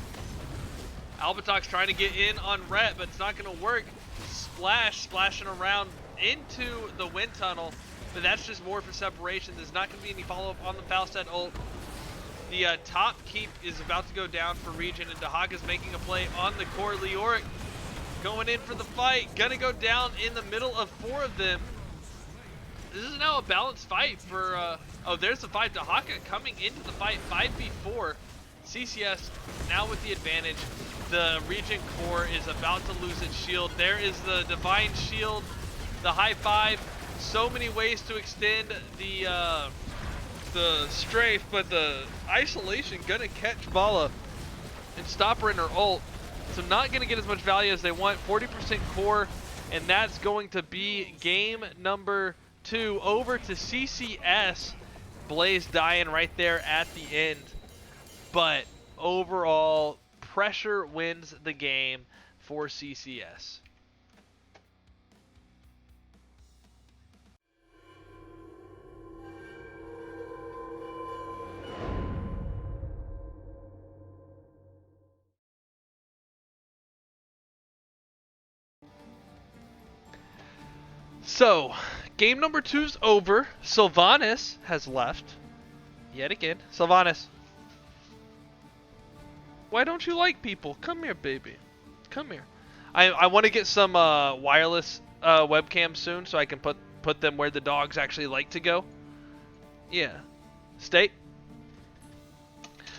S7: Albatoc's trying to get in on Ret, but it's not gonna work. Splashing around into the wind tunnel, but that's just more for separation. There's not gonna be any follow-up on the Falstad ult. The top keep is about to go down for ReGen, and Dahaka's making a play on the core. Leoric going in for the fight. Gonna go down in the middle of 4 of them. This is now a balanced fight for, oh, there's the fight. Dahaka coming into the fight, 5v4. CCS now with the advantage. The ReGen core is about to lose its shield. There is the Divine Shield, the high five. So many ways to extend the strafe, but the isolation gonna catch Vala and stop her in her ult. So not gonna get as much value as they want. 40% core, and that's going to be game number 2 over to CCS. Blaze dying right there at the end. But overall, pressure wins the game for CCS. So, game number 2's over. Sylvanas has left. Yet again. Sylvanas. Why don't you like people? Come here, baby. Come here. I want to get some wireless webcams soon so I can put them where the dogs actually like to go. Yeah. State.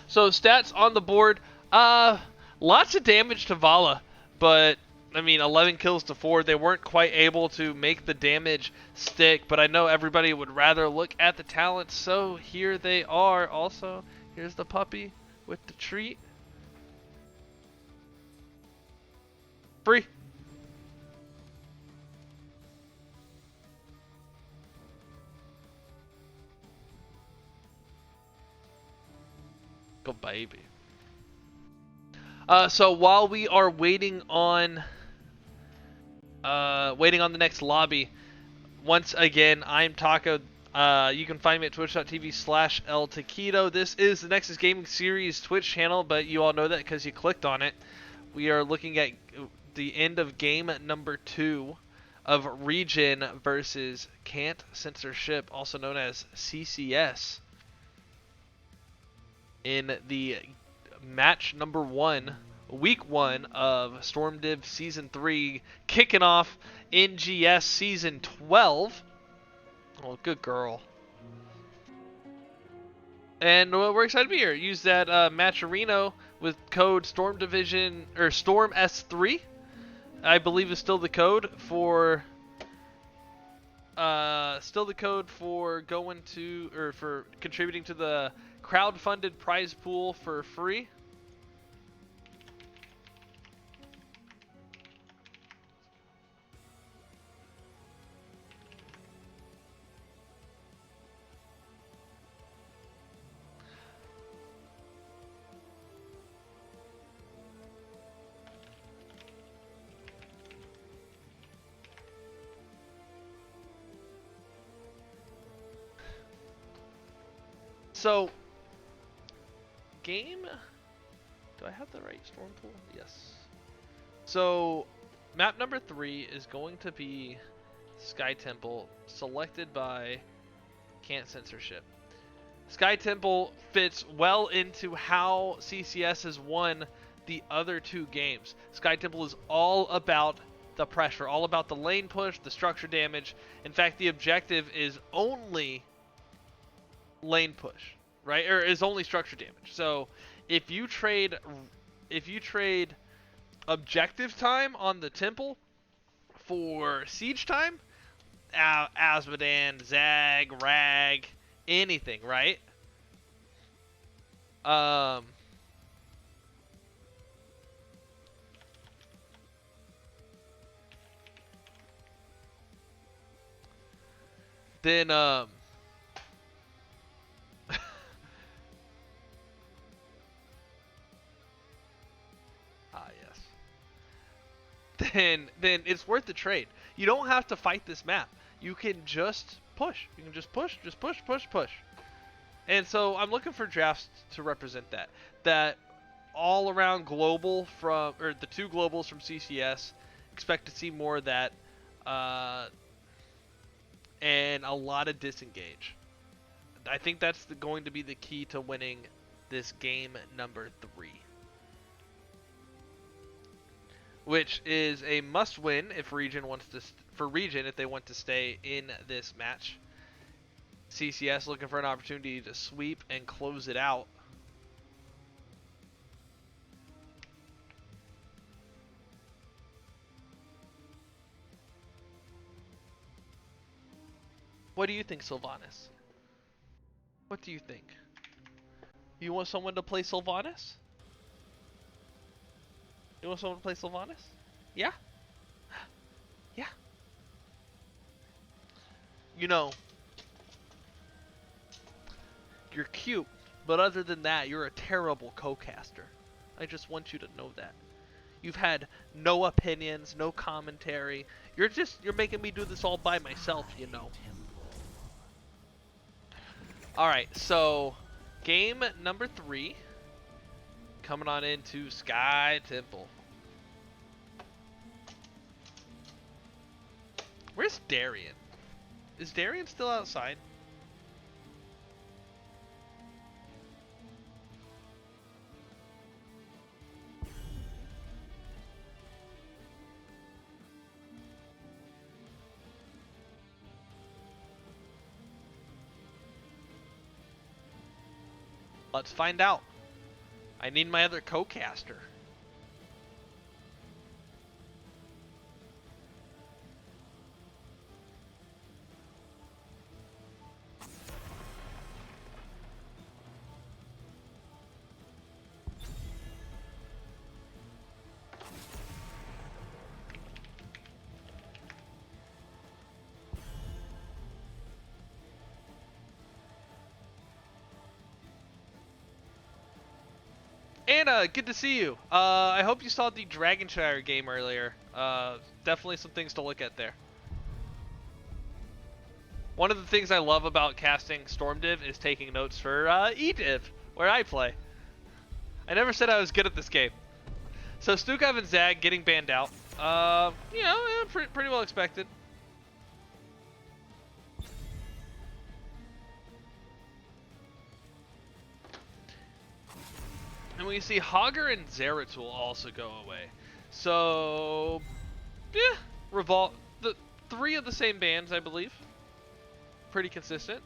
S7: So, stats on the board. Lots of damage to Vala, but I mean, 11 kills to 4. They weren't quite able to make the damage stick, but I know everybody would rather look at the talents, so here they are. Also, here's the puppy with the treat. Free. Go baby. So while we are waiting on the next lobby, once again, I'm Taco. You can find me at twitch.tv/LTaquito. This is the Nexus Gaming Series Twitch channel, but you all know that because you clicked on it. We are looking at the end of game number 2 of ReGen versus Can't Censorship, also known as CCS, in the match number 1, week 1 of Storm Div Season 3, kicking off NGS Season 12. Oh, good girl. And we're excited to be here. Use that Matcherino with code Storm Division or Storm S3. I believe is still the code for going to, or for contributing to the crowd-funded prize pool for free. So, game, do I have the right storm pool? Yes. So, map number 3 is going to be Sky Temple, selected by Can't Censorship. Sky Temple fits well into how CCS has won the other 2 games. Sky Temple is all about the pressure, all about the lane push, the structure damage. In fact, the objective is only lane push, right? Or is only structure damage. So if you trade objective time on the temple for siege time, Azmodan, Zag, Rag, anything, right? Then then it's worth the trade. You don't have to fight this map. You can just push. You can just push, push. And so I'm looking for drafts to represent that. That all around global from, or the 2 globals from CCS. Expect to see more of that. And a lot of disengage. I think that's going to be the key to winning this game number 3. Which is a must-win if ReGen wants to for ReGen if they want to stay in this match. CCS looking for an opportunity to sweep and close it out. What do you think, Sylvanas? What do you think? You want someone to play Sylvanas? You want someone to play Sylvanas? Yeah? Yeah. You know, you're cute, but other than that, you're a terrible co-caster. I just want you to know that. You've had no opinions, no commentary. You're making me do this all by myself, you know. Alright, so game number 3 coming on into Sky Temple. Where's Darian? Is Darian still outside? Let's find out. I need my other co-caster. Anna, good to see you. I hope you saw the Dragonshire game earlier. Definitely some things to look at there. One of the things I love about casting Stormdiv is taking notes for Ediv, where I play. I never said I was good at this game. So Stukov and Zag getting banned out. You know, pretty well expected. And we see Hogger and Zeratul also go away. So, yeah, the 3 of the same bands, I believe. Pretty consistent.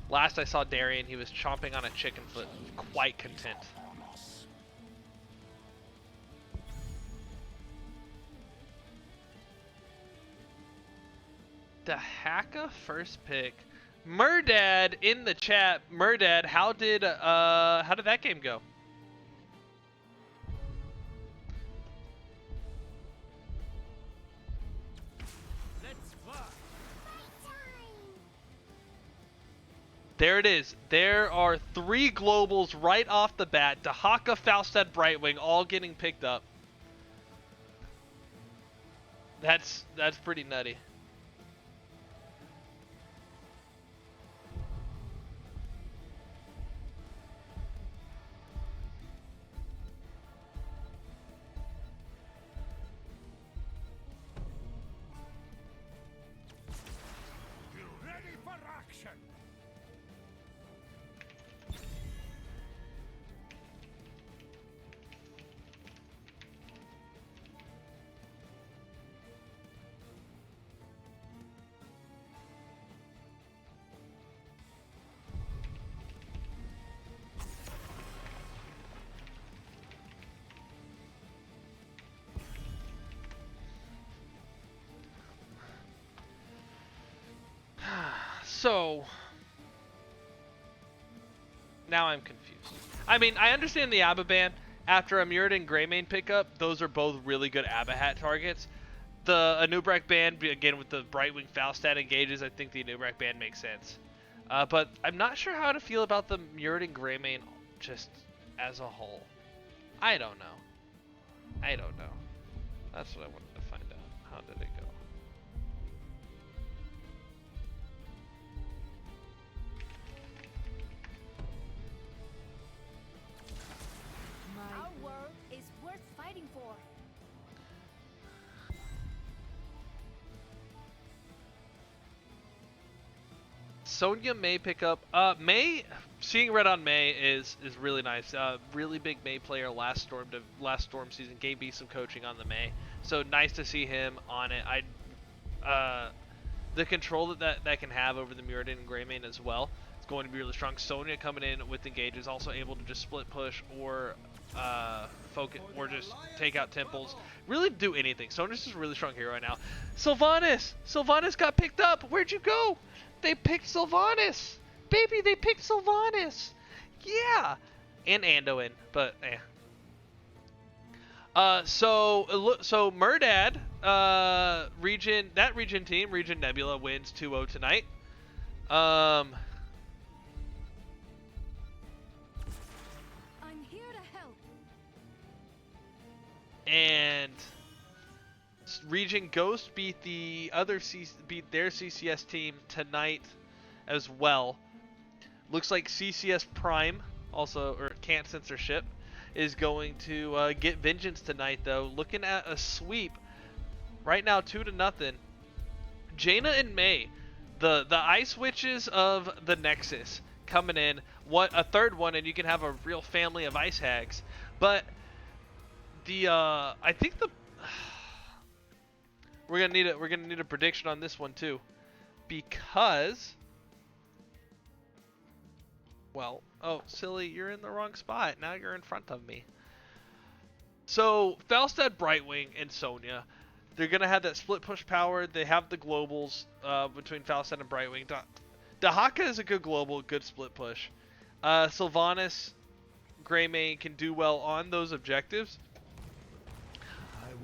S7: Last I saw Darian, he was chomping on a chicken foot, quite content. The Haka first pick. Murdad in the chat. Murdad, how did that game go? There it is. There are 3 globals right off the bat. Dahaka, Falstad, Brightwing all getting picked up. That's pretty nutty.
S11: Ready for action!
S7: So, now I'm confused. I mean, I understand the Abba ban. After a Muradin Greymane pickup, those are both really good Abba hat targets. The Anubrak ban, again with the Brightwing Falstad engages, I think the Anubrak ban makes sense. But I'm not sure how to feel about the Muradin Greymane just as a whole. I don't know. I don't know. That's what I wanted to find out. How did it go?
S9: Our world is worth fighting for.
S7: Sonya may pick up. May, seeing red on May is really nice. Really big May player last storm season. Gave me some coaching on the May, so nice to see him on it. The control that can have over the Muradin and Greymane as well. It's going to be really strong. Sonya coming in with engage is also able to just split push or focus or just take out temples. Really do anything. Sonya's just a really strong hero right now. Sylvanas got picked up. Where'd you go? They picked Sylvanas. Baby, they picked Sylvanas. Yeah. And Anduin, but So Murdad, ReGen team, ReGen Nebula wins 2-0 tonight.
S9: I'm here to help.
S7: And ReGen Ghost beat their CCS team tonight as well. Looks like CCS Prime also, or can't censorship, is going to get vengeance tonight though. Looking at a sweep right now, 2-0. Jaina and May, the ice witches of the Nexus, coming in. A third one, and you can have a real family of ice hags. But I think we're gonna need a prediction on this one too, because, well, oh silly, you're in the wrong spot. Now you're in front of me. So Falstad, Brightwing, and Sonya, they're gonna have that split push power. They have the globals between Falstad and Brightwing. Dahaka is a good global, good split push. Sylvanas, Greymane can do well on those objectives.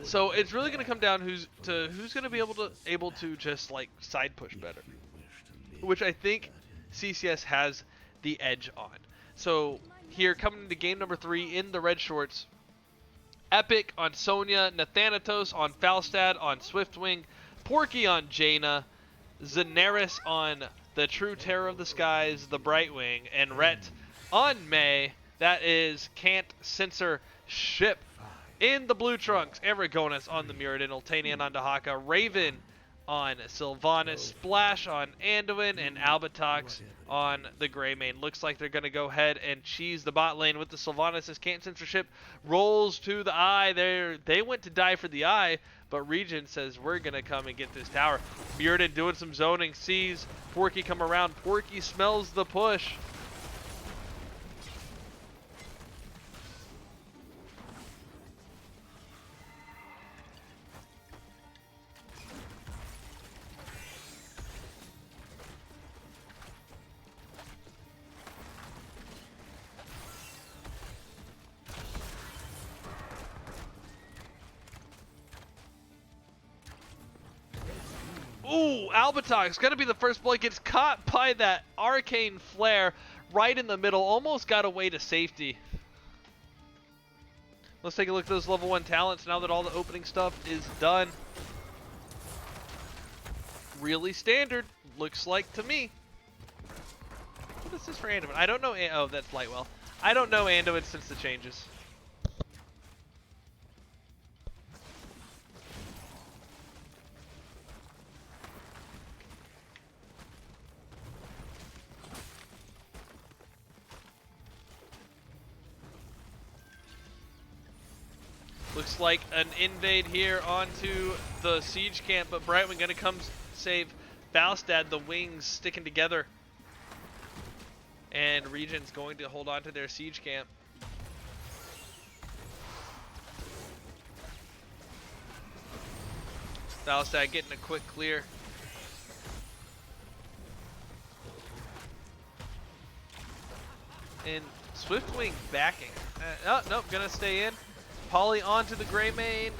S7: So it's really going to come down who's going to be able to just like side push better, which I think CCS has the edge on. So here coming into game number 3 in the red shorts, Epic on Sonya, Nathanatos on Falstad on Swiftwing, Porky on Jaina, Zeneris on the True Terror of the Skies, the Brightwing, and Rhett on May. That is can't censor ship. In the blue trunks, Aragonis on the Muradin, Ultanian on Dahaka, Raven on Sylvanas, Splash on Anduin, and Albatox on the Greymane. Looks like they're going to go ahead and cheese the bot lane with the Sylvanas. Can't censorship rolls to the eye. They went to die for the eye, but ReGen says we're going to come and get this tower. Muradin doing some zoning, sees Porky come around. Porky smells the push. Ooh, Albatox gonna be the first blood. Gets caught by that arcane flare right in the middle. Almost got away to safety. Let's take a look at those level 1 talents now that all the opening stuff is done. Really standard, looks like to me. What is this for Anduin? I don't know. Oh, that's Lightwell. I don't know Anduin since the changes. Looks like an invade here onto the siege camp, but Brightwing gonna come save Falstad. The wings sticking together, and ReGen's going to hold on to their siege camp. Falstad getting a quick clear. And Swiftwing backing. Oh, nope, gonna stay in. Polly onto the Greymane.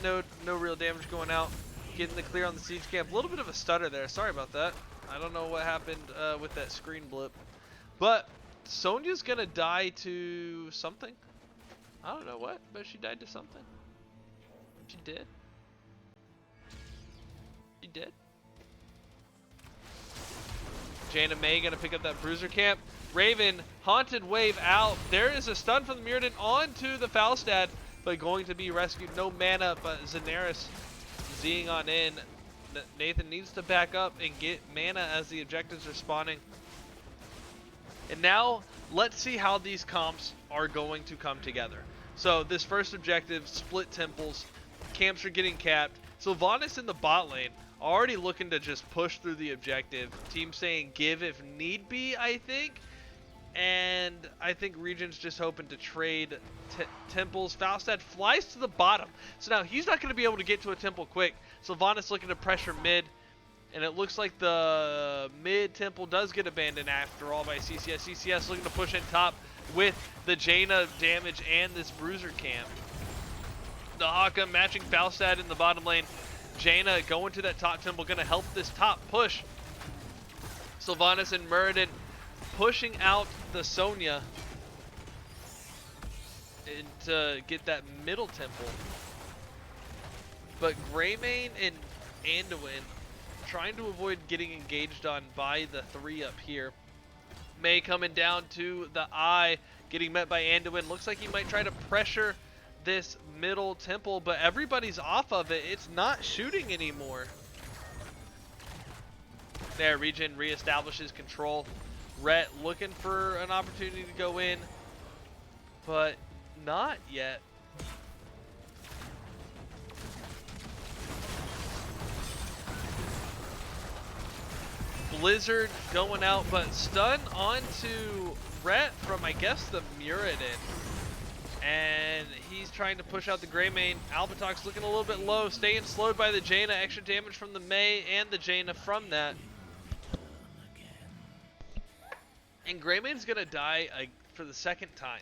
S7: No real damage going out. Getting the clear on the siege camp. A little bit of a stutter there. Sorry about that. I don't know what happened with that screen blip. But Sonya's gonna die to something. I don't know what, but she died to something. She did. She did. Jaina May gonna pick up that bruiser camp. Raven, Haunted Wave out. There is a stun from the Muradin onto the Falstad, but going to be rescued. No mana, but Zeneris Zing on in. Nathan needs to back up and get mana as the objectives are spawning. And now, let's see how these comps are going to come together. So, this first objective, split temples, camps are getting capped. Sylvanas in the bot lane, already looking to just push through the objective. Team saying give if need be, I think. And I think ReGen's just hoping to trade temples. Falstad flies to the bottom. So now he's not going to be able to get to a temple quick. Sylvanas looking to pressure mid. And it looks like the mid temple does get abandoned after all by CCS. CCS looking to push in top with the Jaina damage and this bruiser camp. The Haka matching Falstad in the bottom lane. Jaina going to that top temple, going to help this top push. Sylvanas and Muradin pushing out the Sonya and to get that middle temple. But Greymane and Anduin trying to avoid getting engaged on by the 3 up here. May coming down to the eye, getting met by Anduin. Looks like he might try to pressure this middle temple, but everybody's off of it. It's not shooting anymore. There, ReGen reestablishes control. Rhett looking for an opportunity to go in, but not yet. Blizzard going out, but stun onto Rhett from, I guess, the Muradin. And he's trying to push out the Greymane. Albatok's looking a little bit low, staying slowed by the Jaina. Extra damage from the Mei and the Jaina from that. And Greymane's gonna die for the second time.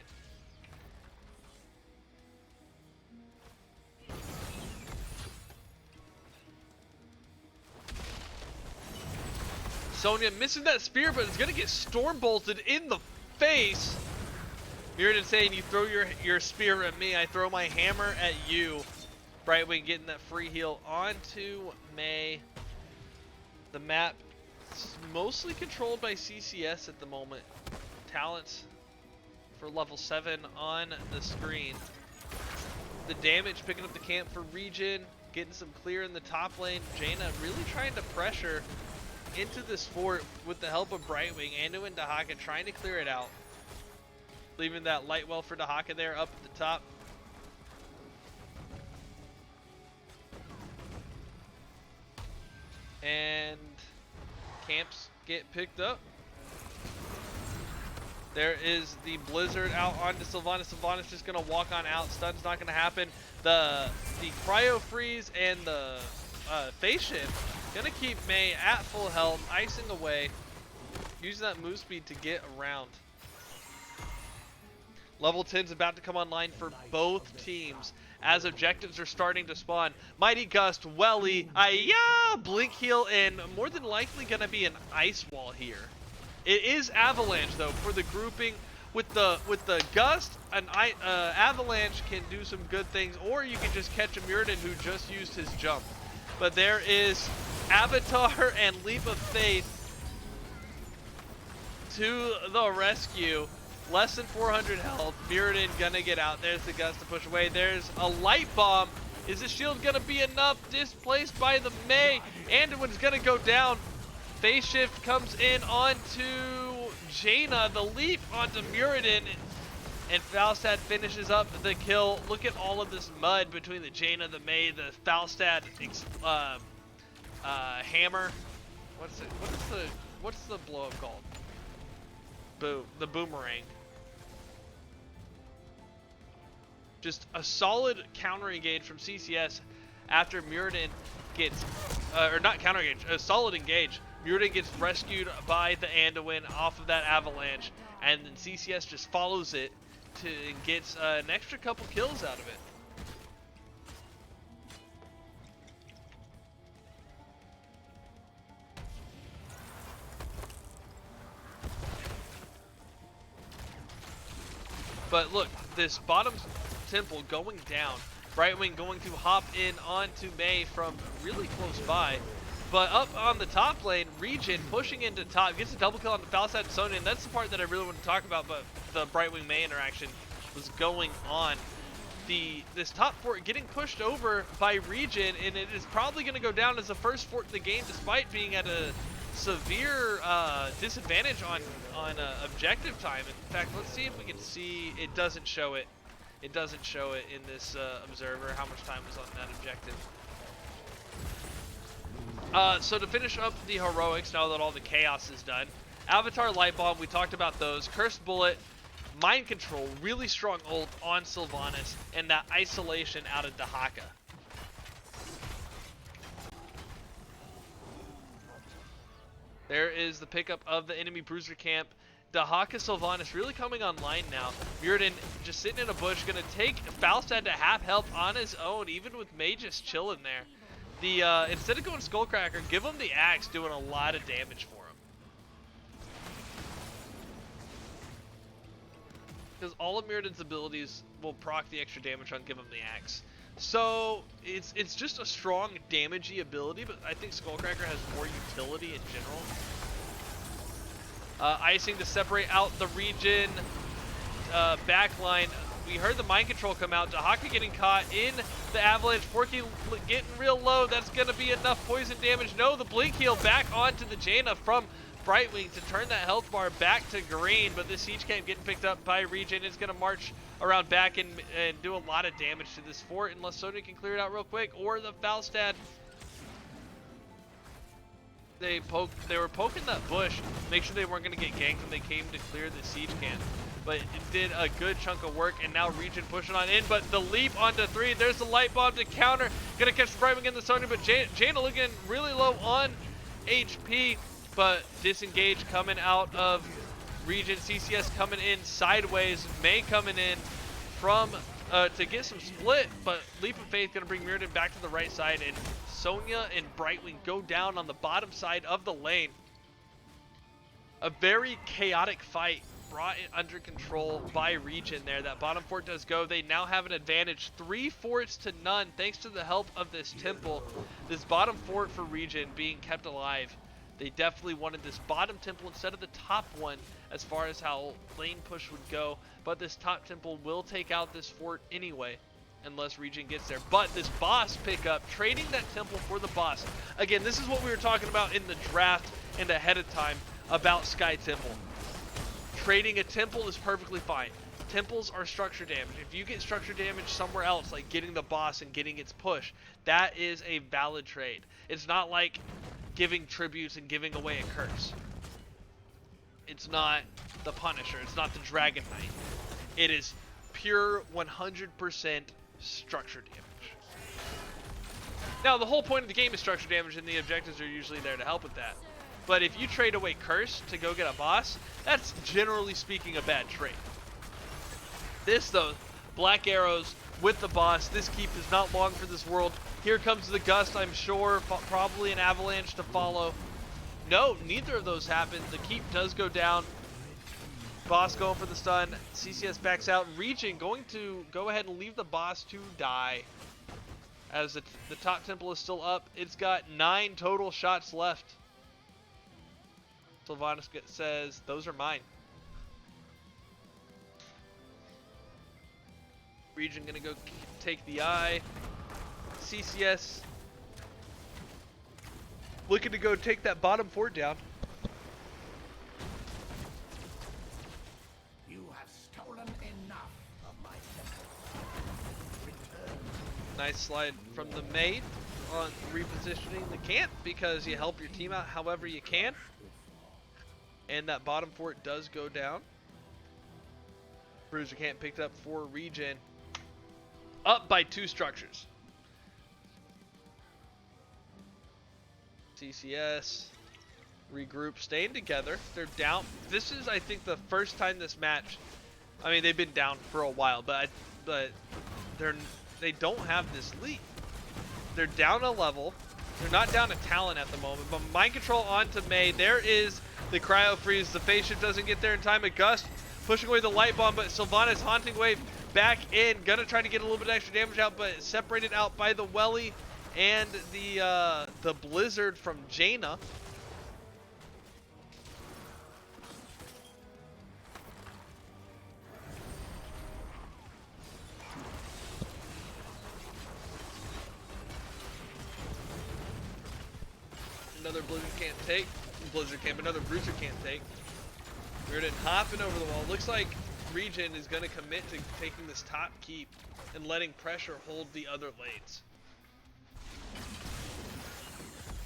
S7: Sonya missing that spear, but it's gonna get storm bolted in the face. Muradin saying, you throw your spear at me, I throw my hammer at you. Brightwing getting that free heal onto Mei. The map is mostly controlled by CCS at the moment. Talents for level 7 on the screen. The damage picking up the camp for ReGen, getting some clear in the top lane. Jaina really trying to pressure into this fort with the help of Brightwing. Anduin Dahaka trying to clear it out. Leaving that light well for Dahaka there up at the top. And camps get picked up. There is the Blizzard out onto Sylvanas. Sylvanas just gonna walk on out. Stun's not gonna happen. The cryo freeze and the face shift gonna keep Mei at full health, icing away, using that move speed to get around. Level 10's about to come online for both teams as objectives are starting to spawn. Mighty Gust, Welly, Blink Heal, and more than likely gonna be an Ice Wall here. It is Avalanche though for the grouping. With the Gust, an Avalanche can do some good things, or you can just catch a Muradin who just used his jump. But there is Avatar and Leap of Faith to the rescue. Less than 400 health. Muradin gonna get out. There's the Gust to push away. There's a light bomb. Is the shield gonna be enough? Displaced by the Mei. Anduin's gonna go down. Phase shift comes in onto Jaina. The leap onto Muradin. And Falstad finishes up the kill. Look at all of this mud between the Jaina, the Mei, the Falstad hammer. What's the blow up called? Boom, the boomerang. Just a solid counter engage from CCS after Muradin gets, or not counter engage, a solid engage. Muradin gets rescued by the Anduin off of that avalanche, and then CCS just follows it and gets an extra couple kills out of it. But look, this bottom temple going down. Brightwing going to hop in onto Mei from really close by. But up on the top lane, ReGen pushing into top, gets a double kill on the Falstad and Sonya, and that's the part that I really want to talk about, but the Brightwing Mei interaction was going on. this top fort getting pushed over by ReGen, and it is probably going to go down as the first fort in the game, despite being at a severe disadvantage on objective time. In fact, let's see if we can see. It doesn't show it. It doesn't show it in this observer how much time was on that objective. So to finish up the heroics, now that all the chaos is done, Avatar Light Bomb, we talked about those. Cursed Bullet, Mind Control, really strong ult on Sylvanas, and that isolation out of Dahaka. There is the pickup of the enemy bruiser camp. Dahaka Sylvanas really coming online now. Muradin just sitting in a bush, gonna take Falstad to half health on his own, even with Magus chilling there. Instead of going Skullcracker, give him the axe, doing a lot of damage for him. Because all of Muradin's abilities will proc the extra damage on give him the axe. So it's just a strong damagey ability, but I think Skullcracker has more utility in general. Icing to separate out the ReGen backline. We heard the mind control come out. Dahaka getting caught in the avalanche. Forky getting real low. That's going to be enough poison damage. No, the blink heal back onto the Jaina from Brightwing to turn that health bar back to green. But this siege camp getting picked up by ReGen is going to march around back and do a lot of damage to this fort, unless Sonya can clear it out real quick, or the Falstad. They were poking that bush, make sure they weren't going to get ganked when they came to clear the siege camp. But it did a good chunk of work, and now ReGen pushing on in. But the leap onto 3, there's the light bomb to counter. Gonna catch the Brightwing in the Sonya, but Jaina looking really low on HP. But disengage coming out of ReGen. CCS coming in sideways. May coming in from to get some split, but Leap of Faith gonna bring Muradin back to the right side, and Sonya and Brightwing go down on the bottom side of the lane. A very chaotic fight brought it under control by ReGen there. That bottom fort does go. They now have an advantage, 3 forts to none, thanks to the help of this temple. This bottom fort for ReGen being kept alive. They definitely wanted this bottom temple instead of the top one as far as how lane push would go. But this top temple will take out this fort anyway, unless ReGen gets there. But this boss pickup, trading that temple for the boss. Again, this is what we were talking about in the draft and ahead of time about Sky Temple. Trading a temple is perfectly fine. Temples are structure damage. If you get structure damage somewhere else, like getting the boss and getting its push, that is a valid trade. It's not like giving tributes and giving away a curse. It's not the Punisher. It's not the Dragon Knight. It is pure 100% structure damage. Now, the whole point of the game is structure damage, and the objectives are usually there to help with that. But if you trade away curse to go get a boss, that's generally speaking a bad trade. This, though, black arrows with the boss. This keep is not long for this world. Here comes the gust, I'm sure. Probably an avalanche to follow. No, neither of those happen. The keep does go down. Boss going for the stun. CCS backs out. ReGen going to go ahead and leave the boss to die. As the top temple is still up. It's got 9 total shots left. Sylvanas says, those are mine. ReGen gonna go take the eye. CCS looking to go take that bottom fort down.
S11: You have stolen enough of my temple. Return.
S7: Nice slide from the mate on repositioning the camp, because you help your team out however you can. And that bottom fort does go down. Bruiser camp picked up for ReGen. Up by 2 structures. CCS regroup, staying together. They're down. This is, I think, the first time this match. I mean, they've been down for a while, but they don't have this lead. They're down a level. They're not down a talent at the moment, but mind control onto May. There is the cryo freeze. The phase shift doesn't get there in time. A gust pushing away the light bomb, but Sylvanas haunting wave back in. Gonna try to get a little bit extra damage out, but separated out by the Welly and the blizzard from Jaina. another Blizzard can't take. Blizzard camp, another Bruiser can't take. Mirrodin hopping over the wall. Looks like ReGen is going to commit to taking this top keep and letting pressure hold the other lanes.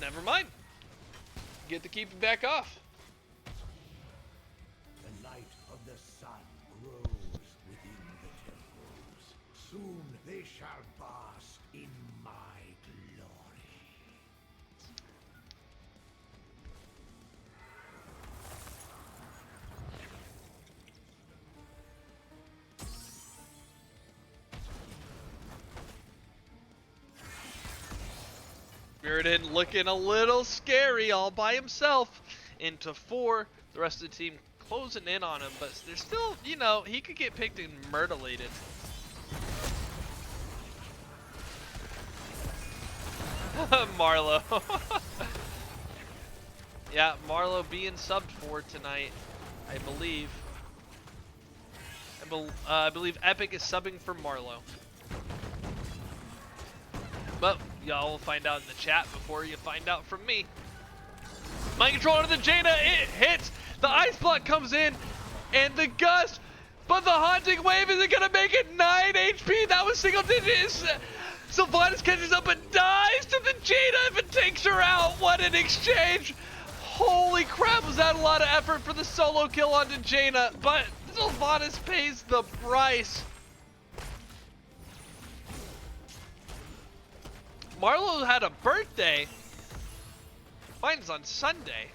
S7: Never mind. Get the keep back off.
S11: The light of the sun grows within the temples. Soon they shall bask in my glory.
S7: Mirrodin looking a little scary all by himself into 4. The rest of the team closing in on him, but there's still, you know, he could get picked and murderlated. Marlo. Yeah, Marlo being subbed for tonight, I believe. I believe Epic is subbing for Marlo. But y'all will find out in the chat before you find out from me. Mind control into the Jaina, it hits. The ice block comes in, and the gust, but the haunting wave isn't gonna make it. 9 HP. That was single digits. Sylvanas catches up and dies to the Jaina if it takes her out. What an exchange! Holy crap, was that a lot of effort for the solo kill onto Jaina, but Sylvanas pays the price. Marlo had a birthday. Mine's on Sunday.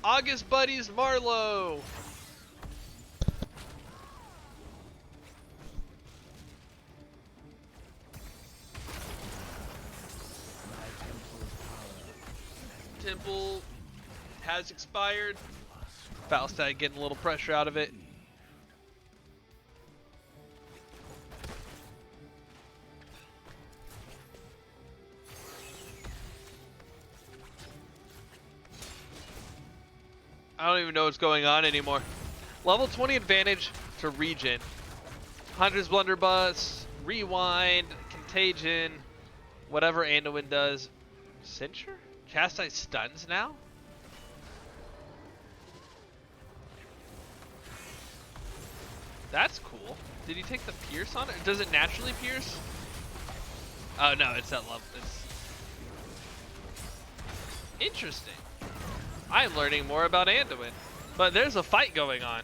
S7: August buddies Marlo. Temple has expired. Falstad getting a little pressure out of it. I don't even know what's going on anymore. Level 20 advantage to ReGen. Hunter's Blunderbuss, Rewind, Contagion, whatever Anduin does. Censor? Chastise stuns now? That's cool. Did he take the pierce on it? Does it naturally pierce? Oh no, it's that level. It's interesting. I'm learning more about Anduin, but there's a fight going on.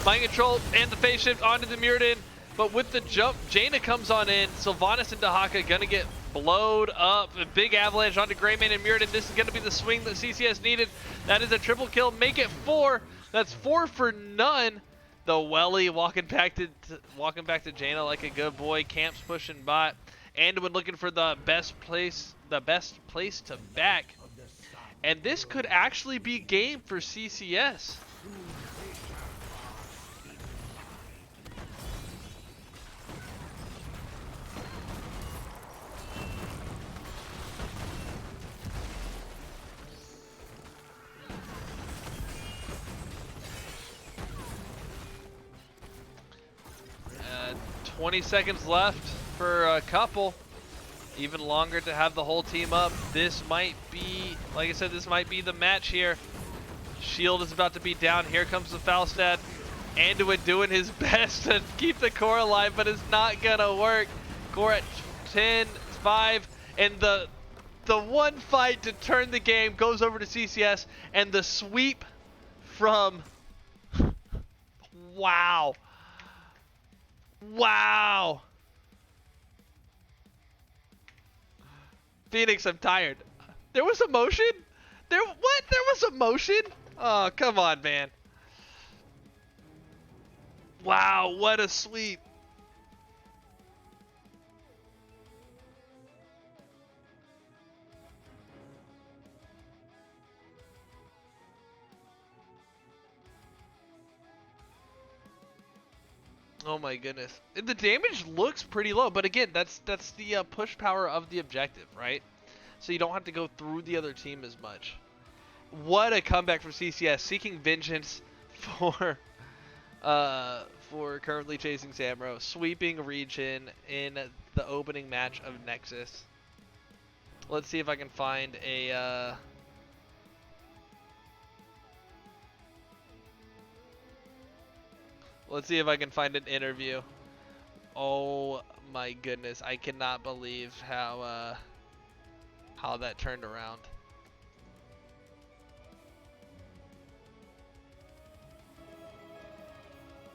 S7: Mind control and the phase shift onto the Mirrodin, but with the jump, Jaina comes on in. Sylvanas and Dahaka gonna get blowed up. A big avalanche onto Greymane and Mirrodin. This is gonna be the swing that CCS needed. That is a triple kill. Make it 4. That's 4 for none. The Welly walking back to Jaina like a good boy. Camps pushing bot. Anduin looking for the best place to back. And this could actually be game for CCS. Uh, 20 seconds left for a couple. Even longer to have the whole team up. This might be, like I said, this might be the match here. Shield is about to be down. Here comes the Falstad. Anduin doing his best to keep the core alive, but it's not gonna work. Core at 10, 5, and the one fight to turn the game goes over to CCS, and the sweep from wow. Wow. Phoenix, I'm tired. There was a motion? There was a motion? Oh, come on, man. Wow, what a sweep. Oh my goodness. And the damage looks pretty low, but again, that's the push power of the objective, right? So you don't have to go through the other team as much. what a comeback from CCS, seeking vengeance for currently chasing Samro, sweeping ReGen in the opening match of Nexus. Let's see if I can find a let's see if I can find an interview. Oh my goodness, I cannot believe how that turned around.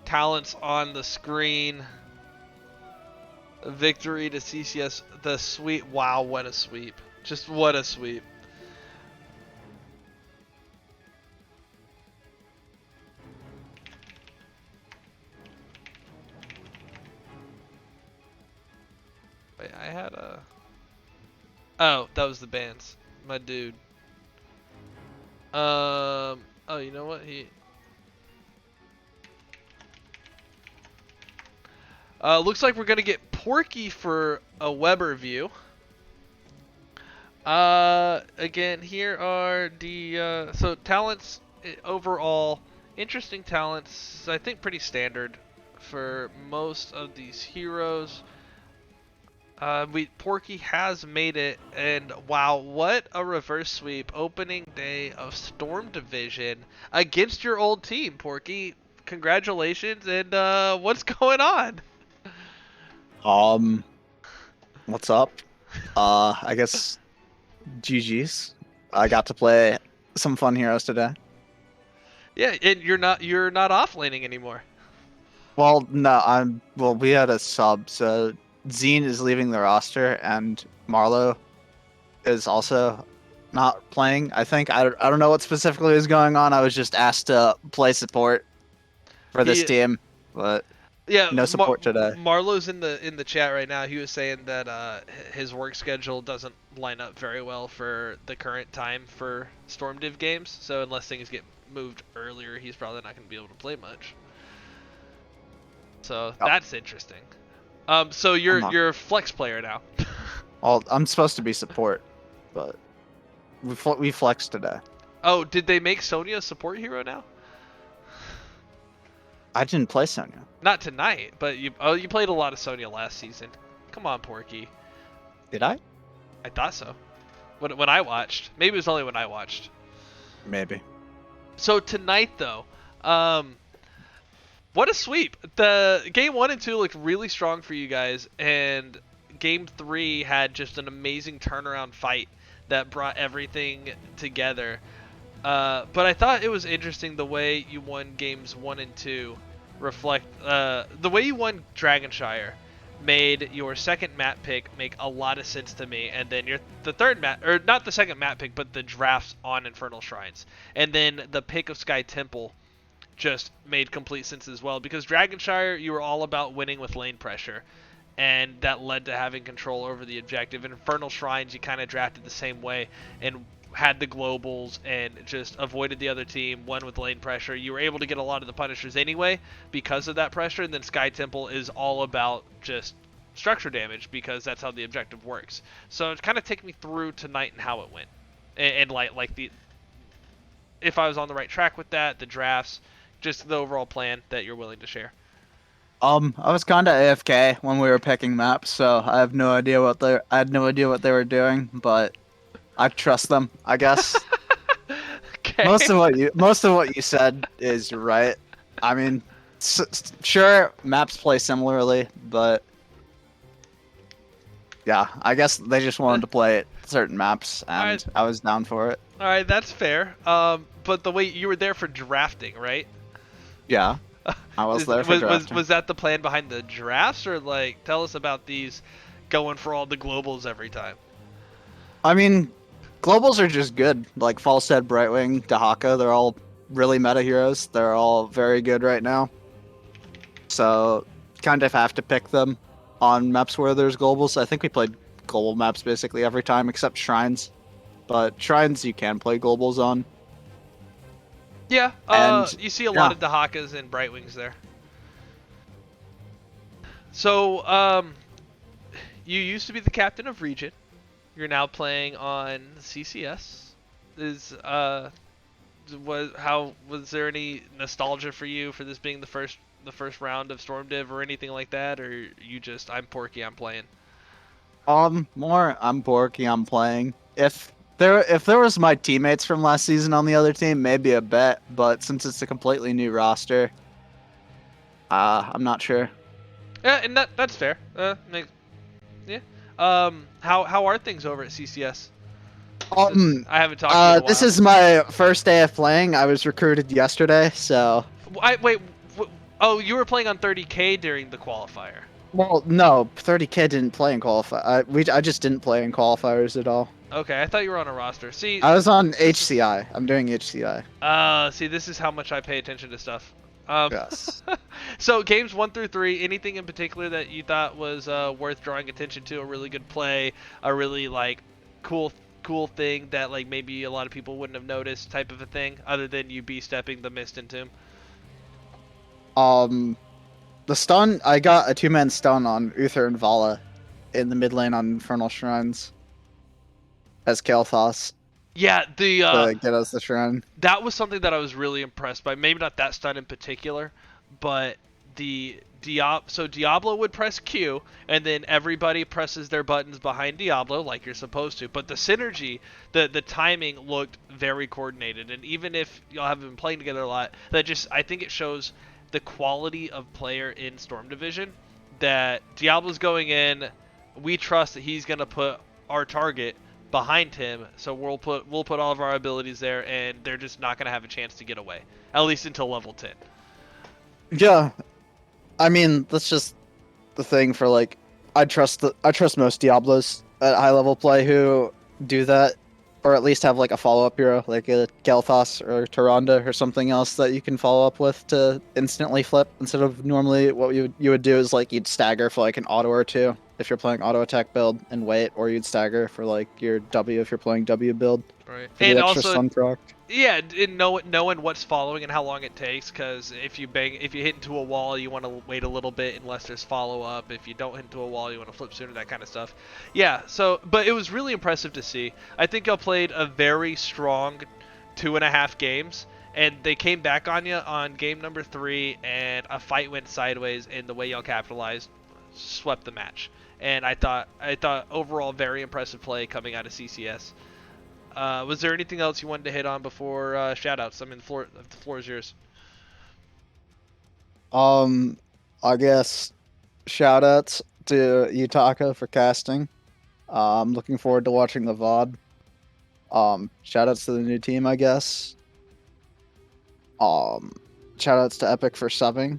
S7: Talents on the screen. Victory to CCS. The sweep. Wow, what a sweep. Just what a sweep. Wait, I had a... Oh, that was the bands. My dude. Oh, you know what? Looks like we're gonna get Porky for a Weber view. Again, here are the so talents overall. Interesting talents. I think pretty standard for most of these heroes. Porky has made it, and wow, what a reverse sweep! Opening day of Storm Division against your old team, Porky. Congratulations, and what's going on?
S12: What's up? I guess GG's. I got to play some fun heroes today.
S7: Yeah, and you're not off laning anymore.
S12: Well, no, well, we had a sub, so Zine is leaving the roster, and Marlo is also not playing. I think I don't know what specifically is going on. I was just asked to play support for this team, but
S7: yeah,
S12: no support today.
S7: Marlo's in the chat right now. He was saying that his work schedule doesn't line up very well for the current time for Storm Div games. So unless things get moved earlier, he's probably not going to be able to play much. So that's interesting. So you're a flex player now.
S12: Well, I'm supposed to be support, but we flexed today.
S7: Oh, did they make Sonya a support hero now?
S12: I didn't play Sonya.
S7: Not tonight, but you played a lot of Sonya last season. Come on, Porky.
S12: Did I?
S7: I thought so. When I watched, maybe it was only when I watched.
S12: Maybe.
S7: So tonight though, what a sweep! The game 1 and 2 looked really strong for you guys, and game 3 had just an amazing turnaround fight that brought everything together. But I thought it was interesting the way you won games 1 and 2 reflect the way you won Dragonshire made your second map pick make a lot of sense to me, and then the third map, or not the second map pick, but the drafts on Infernal Shrines, and then the pick of Sky Temple just made complete sense as well, because Dragonshire, you were all about winning with lane pressure, and that led to having control over the objective. And Infernal Shrines, you kind of drafted the same way and had the globals and just avoided the other team, won with lane pressure. You were able to get a lot of the punishers anyway because of that pressure, and then Sky Temple is all about just structure damage because that's how the objective works. So kind of take me through tonight and how it went, and like the if I was on the right track with that, the drafts, just the overall plan that you're willing to share.
S12: I was kind of AFK when we were picking maps, so I have no idea what they were doing, but I trust them, I guess.
S7: Okay.
S12: Most of what you said is right. I mean, sure, maps play similarly, but yeah, I guess they just wanted to play certain maps, and
S7: right.
S12: I was down for it.
S7: All right, that's fair. But the way you were there for drafting, right?
S12: Yeah, I was there for drafting.
S7: Was that the plan behind the drafts, or like tell us about these going for all the globals every time?
S12: I mean, globals are just good. Like Falstead, Brightwing, Dahaka, they're all really meta heroes. They're all very good right now. So, kind of have to pick them on maps where there's globals. I think we played global maps basically every time except Shrines. But Shrines you can play globals on.
S7: Yeah, you see a lot of Dahakas and Brightwings there. So, you used to be the captain of ReGen. You're now playing on CCS. is was there any nostalgia for you for this being the first round of Storm Div or anything like that, or you just I'm Porky, I'm playing?
S12: More I'm Porky, I'm playing. If there was my teammates from last season on the other team, maybe a bet, but since it's a completely new roster, I'm not sure.
S7: Yeah, and that's fair. Yeah. How are things over at CCS? I haven't talked to you in a while.
S12: This is my first day of playing. I was recruited yesterday, so.
S7: Wait. Oh, you were playing on 30K during the qualifier.
S12: Well, no, 30K didn't play in qualifier. I just didn't play in qualifiers at all.
S7: Okay, I thought you were on a roster. See,
S12: I was on HCI. I'm doing HCI.
S7: See, this is how much I pay attention to stuff.
S12: Yes.
S7: So games 1 through 3, anything in particular that you thought was worth drawing attention to? A really good play, a really like cool thing that like maybe a lot of people wouldn't have noticed, type of a thing, other than you stepping the Mist and Tomb.
S12: The stun, I got a 2-man stun on Uther and Vala in the mid lane on Infernal Shrines as Kael'thas.
S7: Yeah,
S12: to get us the shrine.
S7: That was something that I was really impressed by. Maybe not that stun in particular, but so Diablo would press Q, and then everybody presses their buttons behind Diablo like you're supposed to. But the synergy, the timing looked very coordinated. And even if y'all haven't been playing together a lot, I think it shows the quality of player in Storm Division. That Diablo's going in, we trust that he's gonna put our target behind him, so we'll put all of our abilities there, and they're just not gonna have a chance to get away, at least until level 10.
S12: Yeah, I mean that's just the thing for like I trust most Diablos at high level play who do that, or at least have like a follow up hero like a Kael'thas or Tyrande or something else that you can follow up with to instantly flip instead of normally what you would do is like you'd stagger for like an auto or two if you're playing auto attack build and wait, or you'd stagger for like your W if you're playing W build.
S7: Right.
S12: And also, stun proc.
S7: Yeah, and knowing what's following and how long it takes, because if you hit into a wall, you want to wait a little bit unless there's follow up. If you don't hit into a wall, you want to flip sooner, that kind of stuff. Yeah. So, but it was really impressive to see. I think y'all played a very strong 2.5 games. And they came back on you on game number 3, and a fight went sideways, and the way y'all capitalized, swept the match. And I thought overall very impressive play coming out of CCS. Was there anything else you wanted to hit on before shoutouts? I mean, the floor is yours.
S12: I guess shoutouts to Yutaka for casting. I'm looking forward to watching the VOD. Shoutouts to the new team, I guess. Shoutouts to Epic for subbing.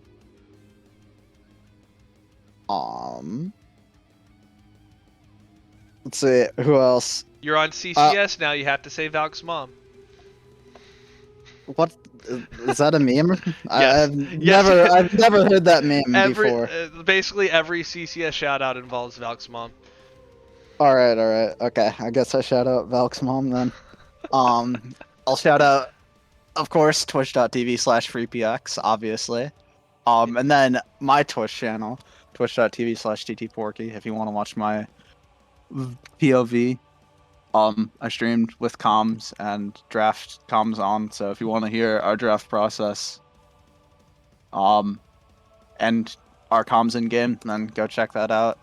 S12: Let's see, who else?
S7: You're on CCS now. You have to say Valk's mom.
S12: What is that a meme?
S7: Yes.
S12: I've never heard that meme before.
S7: Basically, every CCS shout out involves Valk's mom.
S12: All right, okay. I guess I shout out Valk's mom then. I'll shout out, of course, twitch.tv/freepx, obviously. And then my Twitch channel, twitch.tv/ttporky, if you want to watch my POV. I streamed with comms and draft comms on, so if you want to hear our draft process and our comms in game, then go check that out.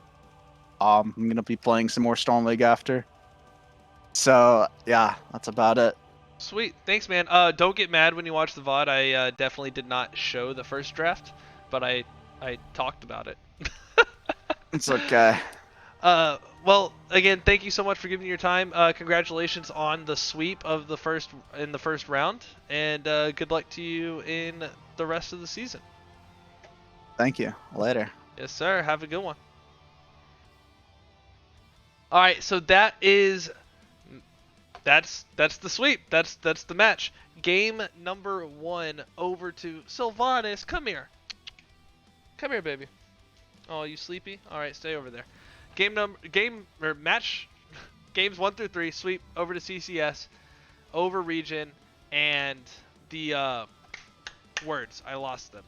S12: I'm gonna be playing some more Storm League after. So yeah, that's about it.
S7: Sweet, thanks, man. Don't get mad when you watch the VOD. I definitely did not show the first draft, but I talked about it.
S12: It's okay.
S7: Well, again, thank you so much for giving your time. Congratulations on the sweep of the first round, and good luck to you in the rest of the season.
S12: Thank you. Later.
S7: Yes, sir. Have a good one. All right, so that's the sweep. That's the match. Game number 1 over to Sylvanas. Come here, baby. Oh, you sleepy? All right, stay over there. Match games 1 through 3, sweep over to CCS, over ReGen, and the words, I lost them.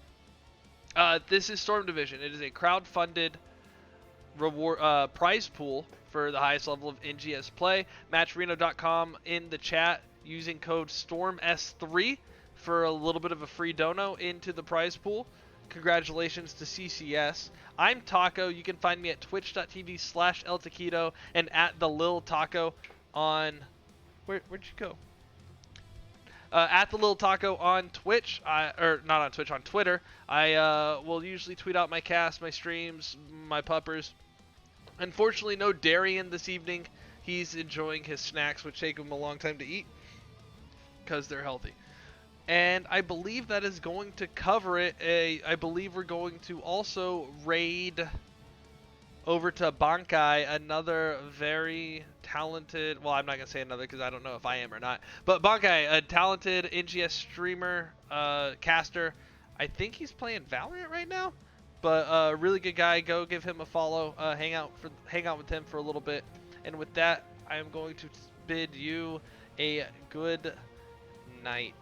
S7: This is Storm Division. It is a crowd-funded reward prize pool for the highest level of NGS play. Matchreno.com in the chat using code STORMS3 for a little bit of a free dono into the prize pool. Congratulations to CCS. I'm Taco. You can find me at twitch.tv/eltaquito and at the Lil Taco on... Where'd you go? At the Lil Taco on Twitch, or not on Twitch, on Twitter. I will usually tweet out my cast, my streams, my puppers. Unfortunately, no Darian this evening. He's enjoying his snacks, which take him a long time to eat because they're healthy. And I believe that is going to cover it. I believe we're going to also raid over to Bankai, another very talented, well, I'm not going to say another because I don't know if I am or not, but Bankai, a talented NGS streamer, caster. I think he's playing Valorant right now, but a really good guy. Go give him a follow, hang out with him for a little bit. And with that, I am going to bid you a good night.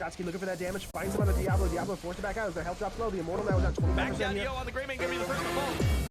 S1: Gotsky looking for that damage, finds him on the Diablo. Diablo forced it back out as their health drops low. The Immortal now is at 25%.
S2: Back down, yo, on the Greymane, gonna be the first to fall.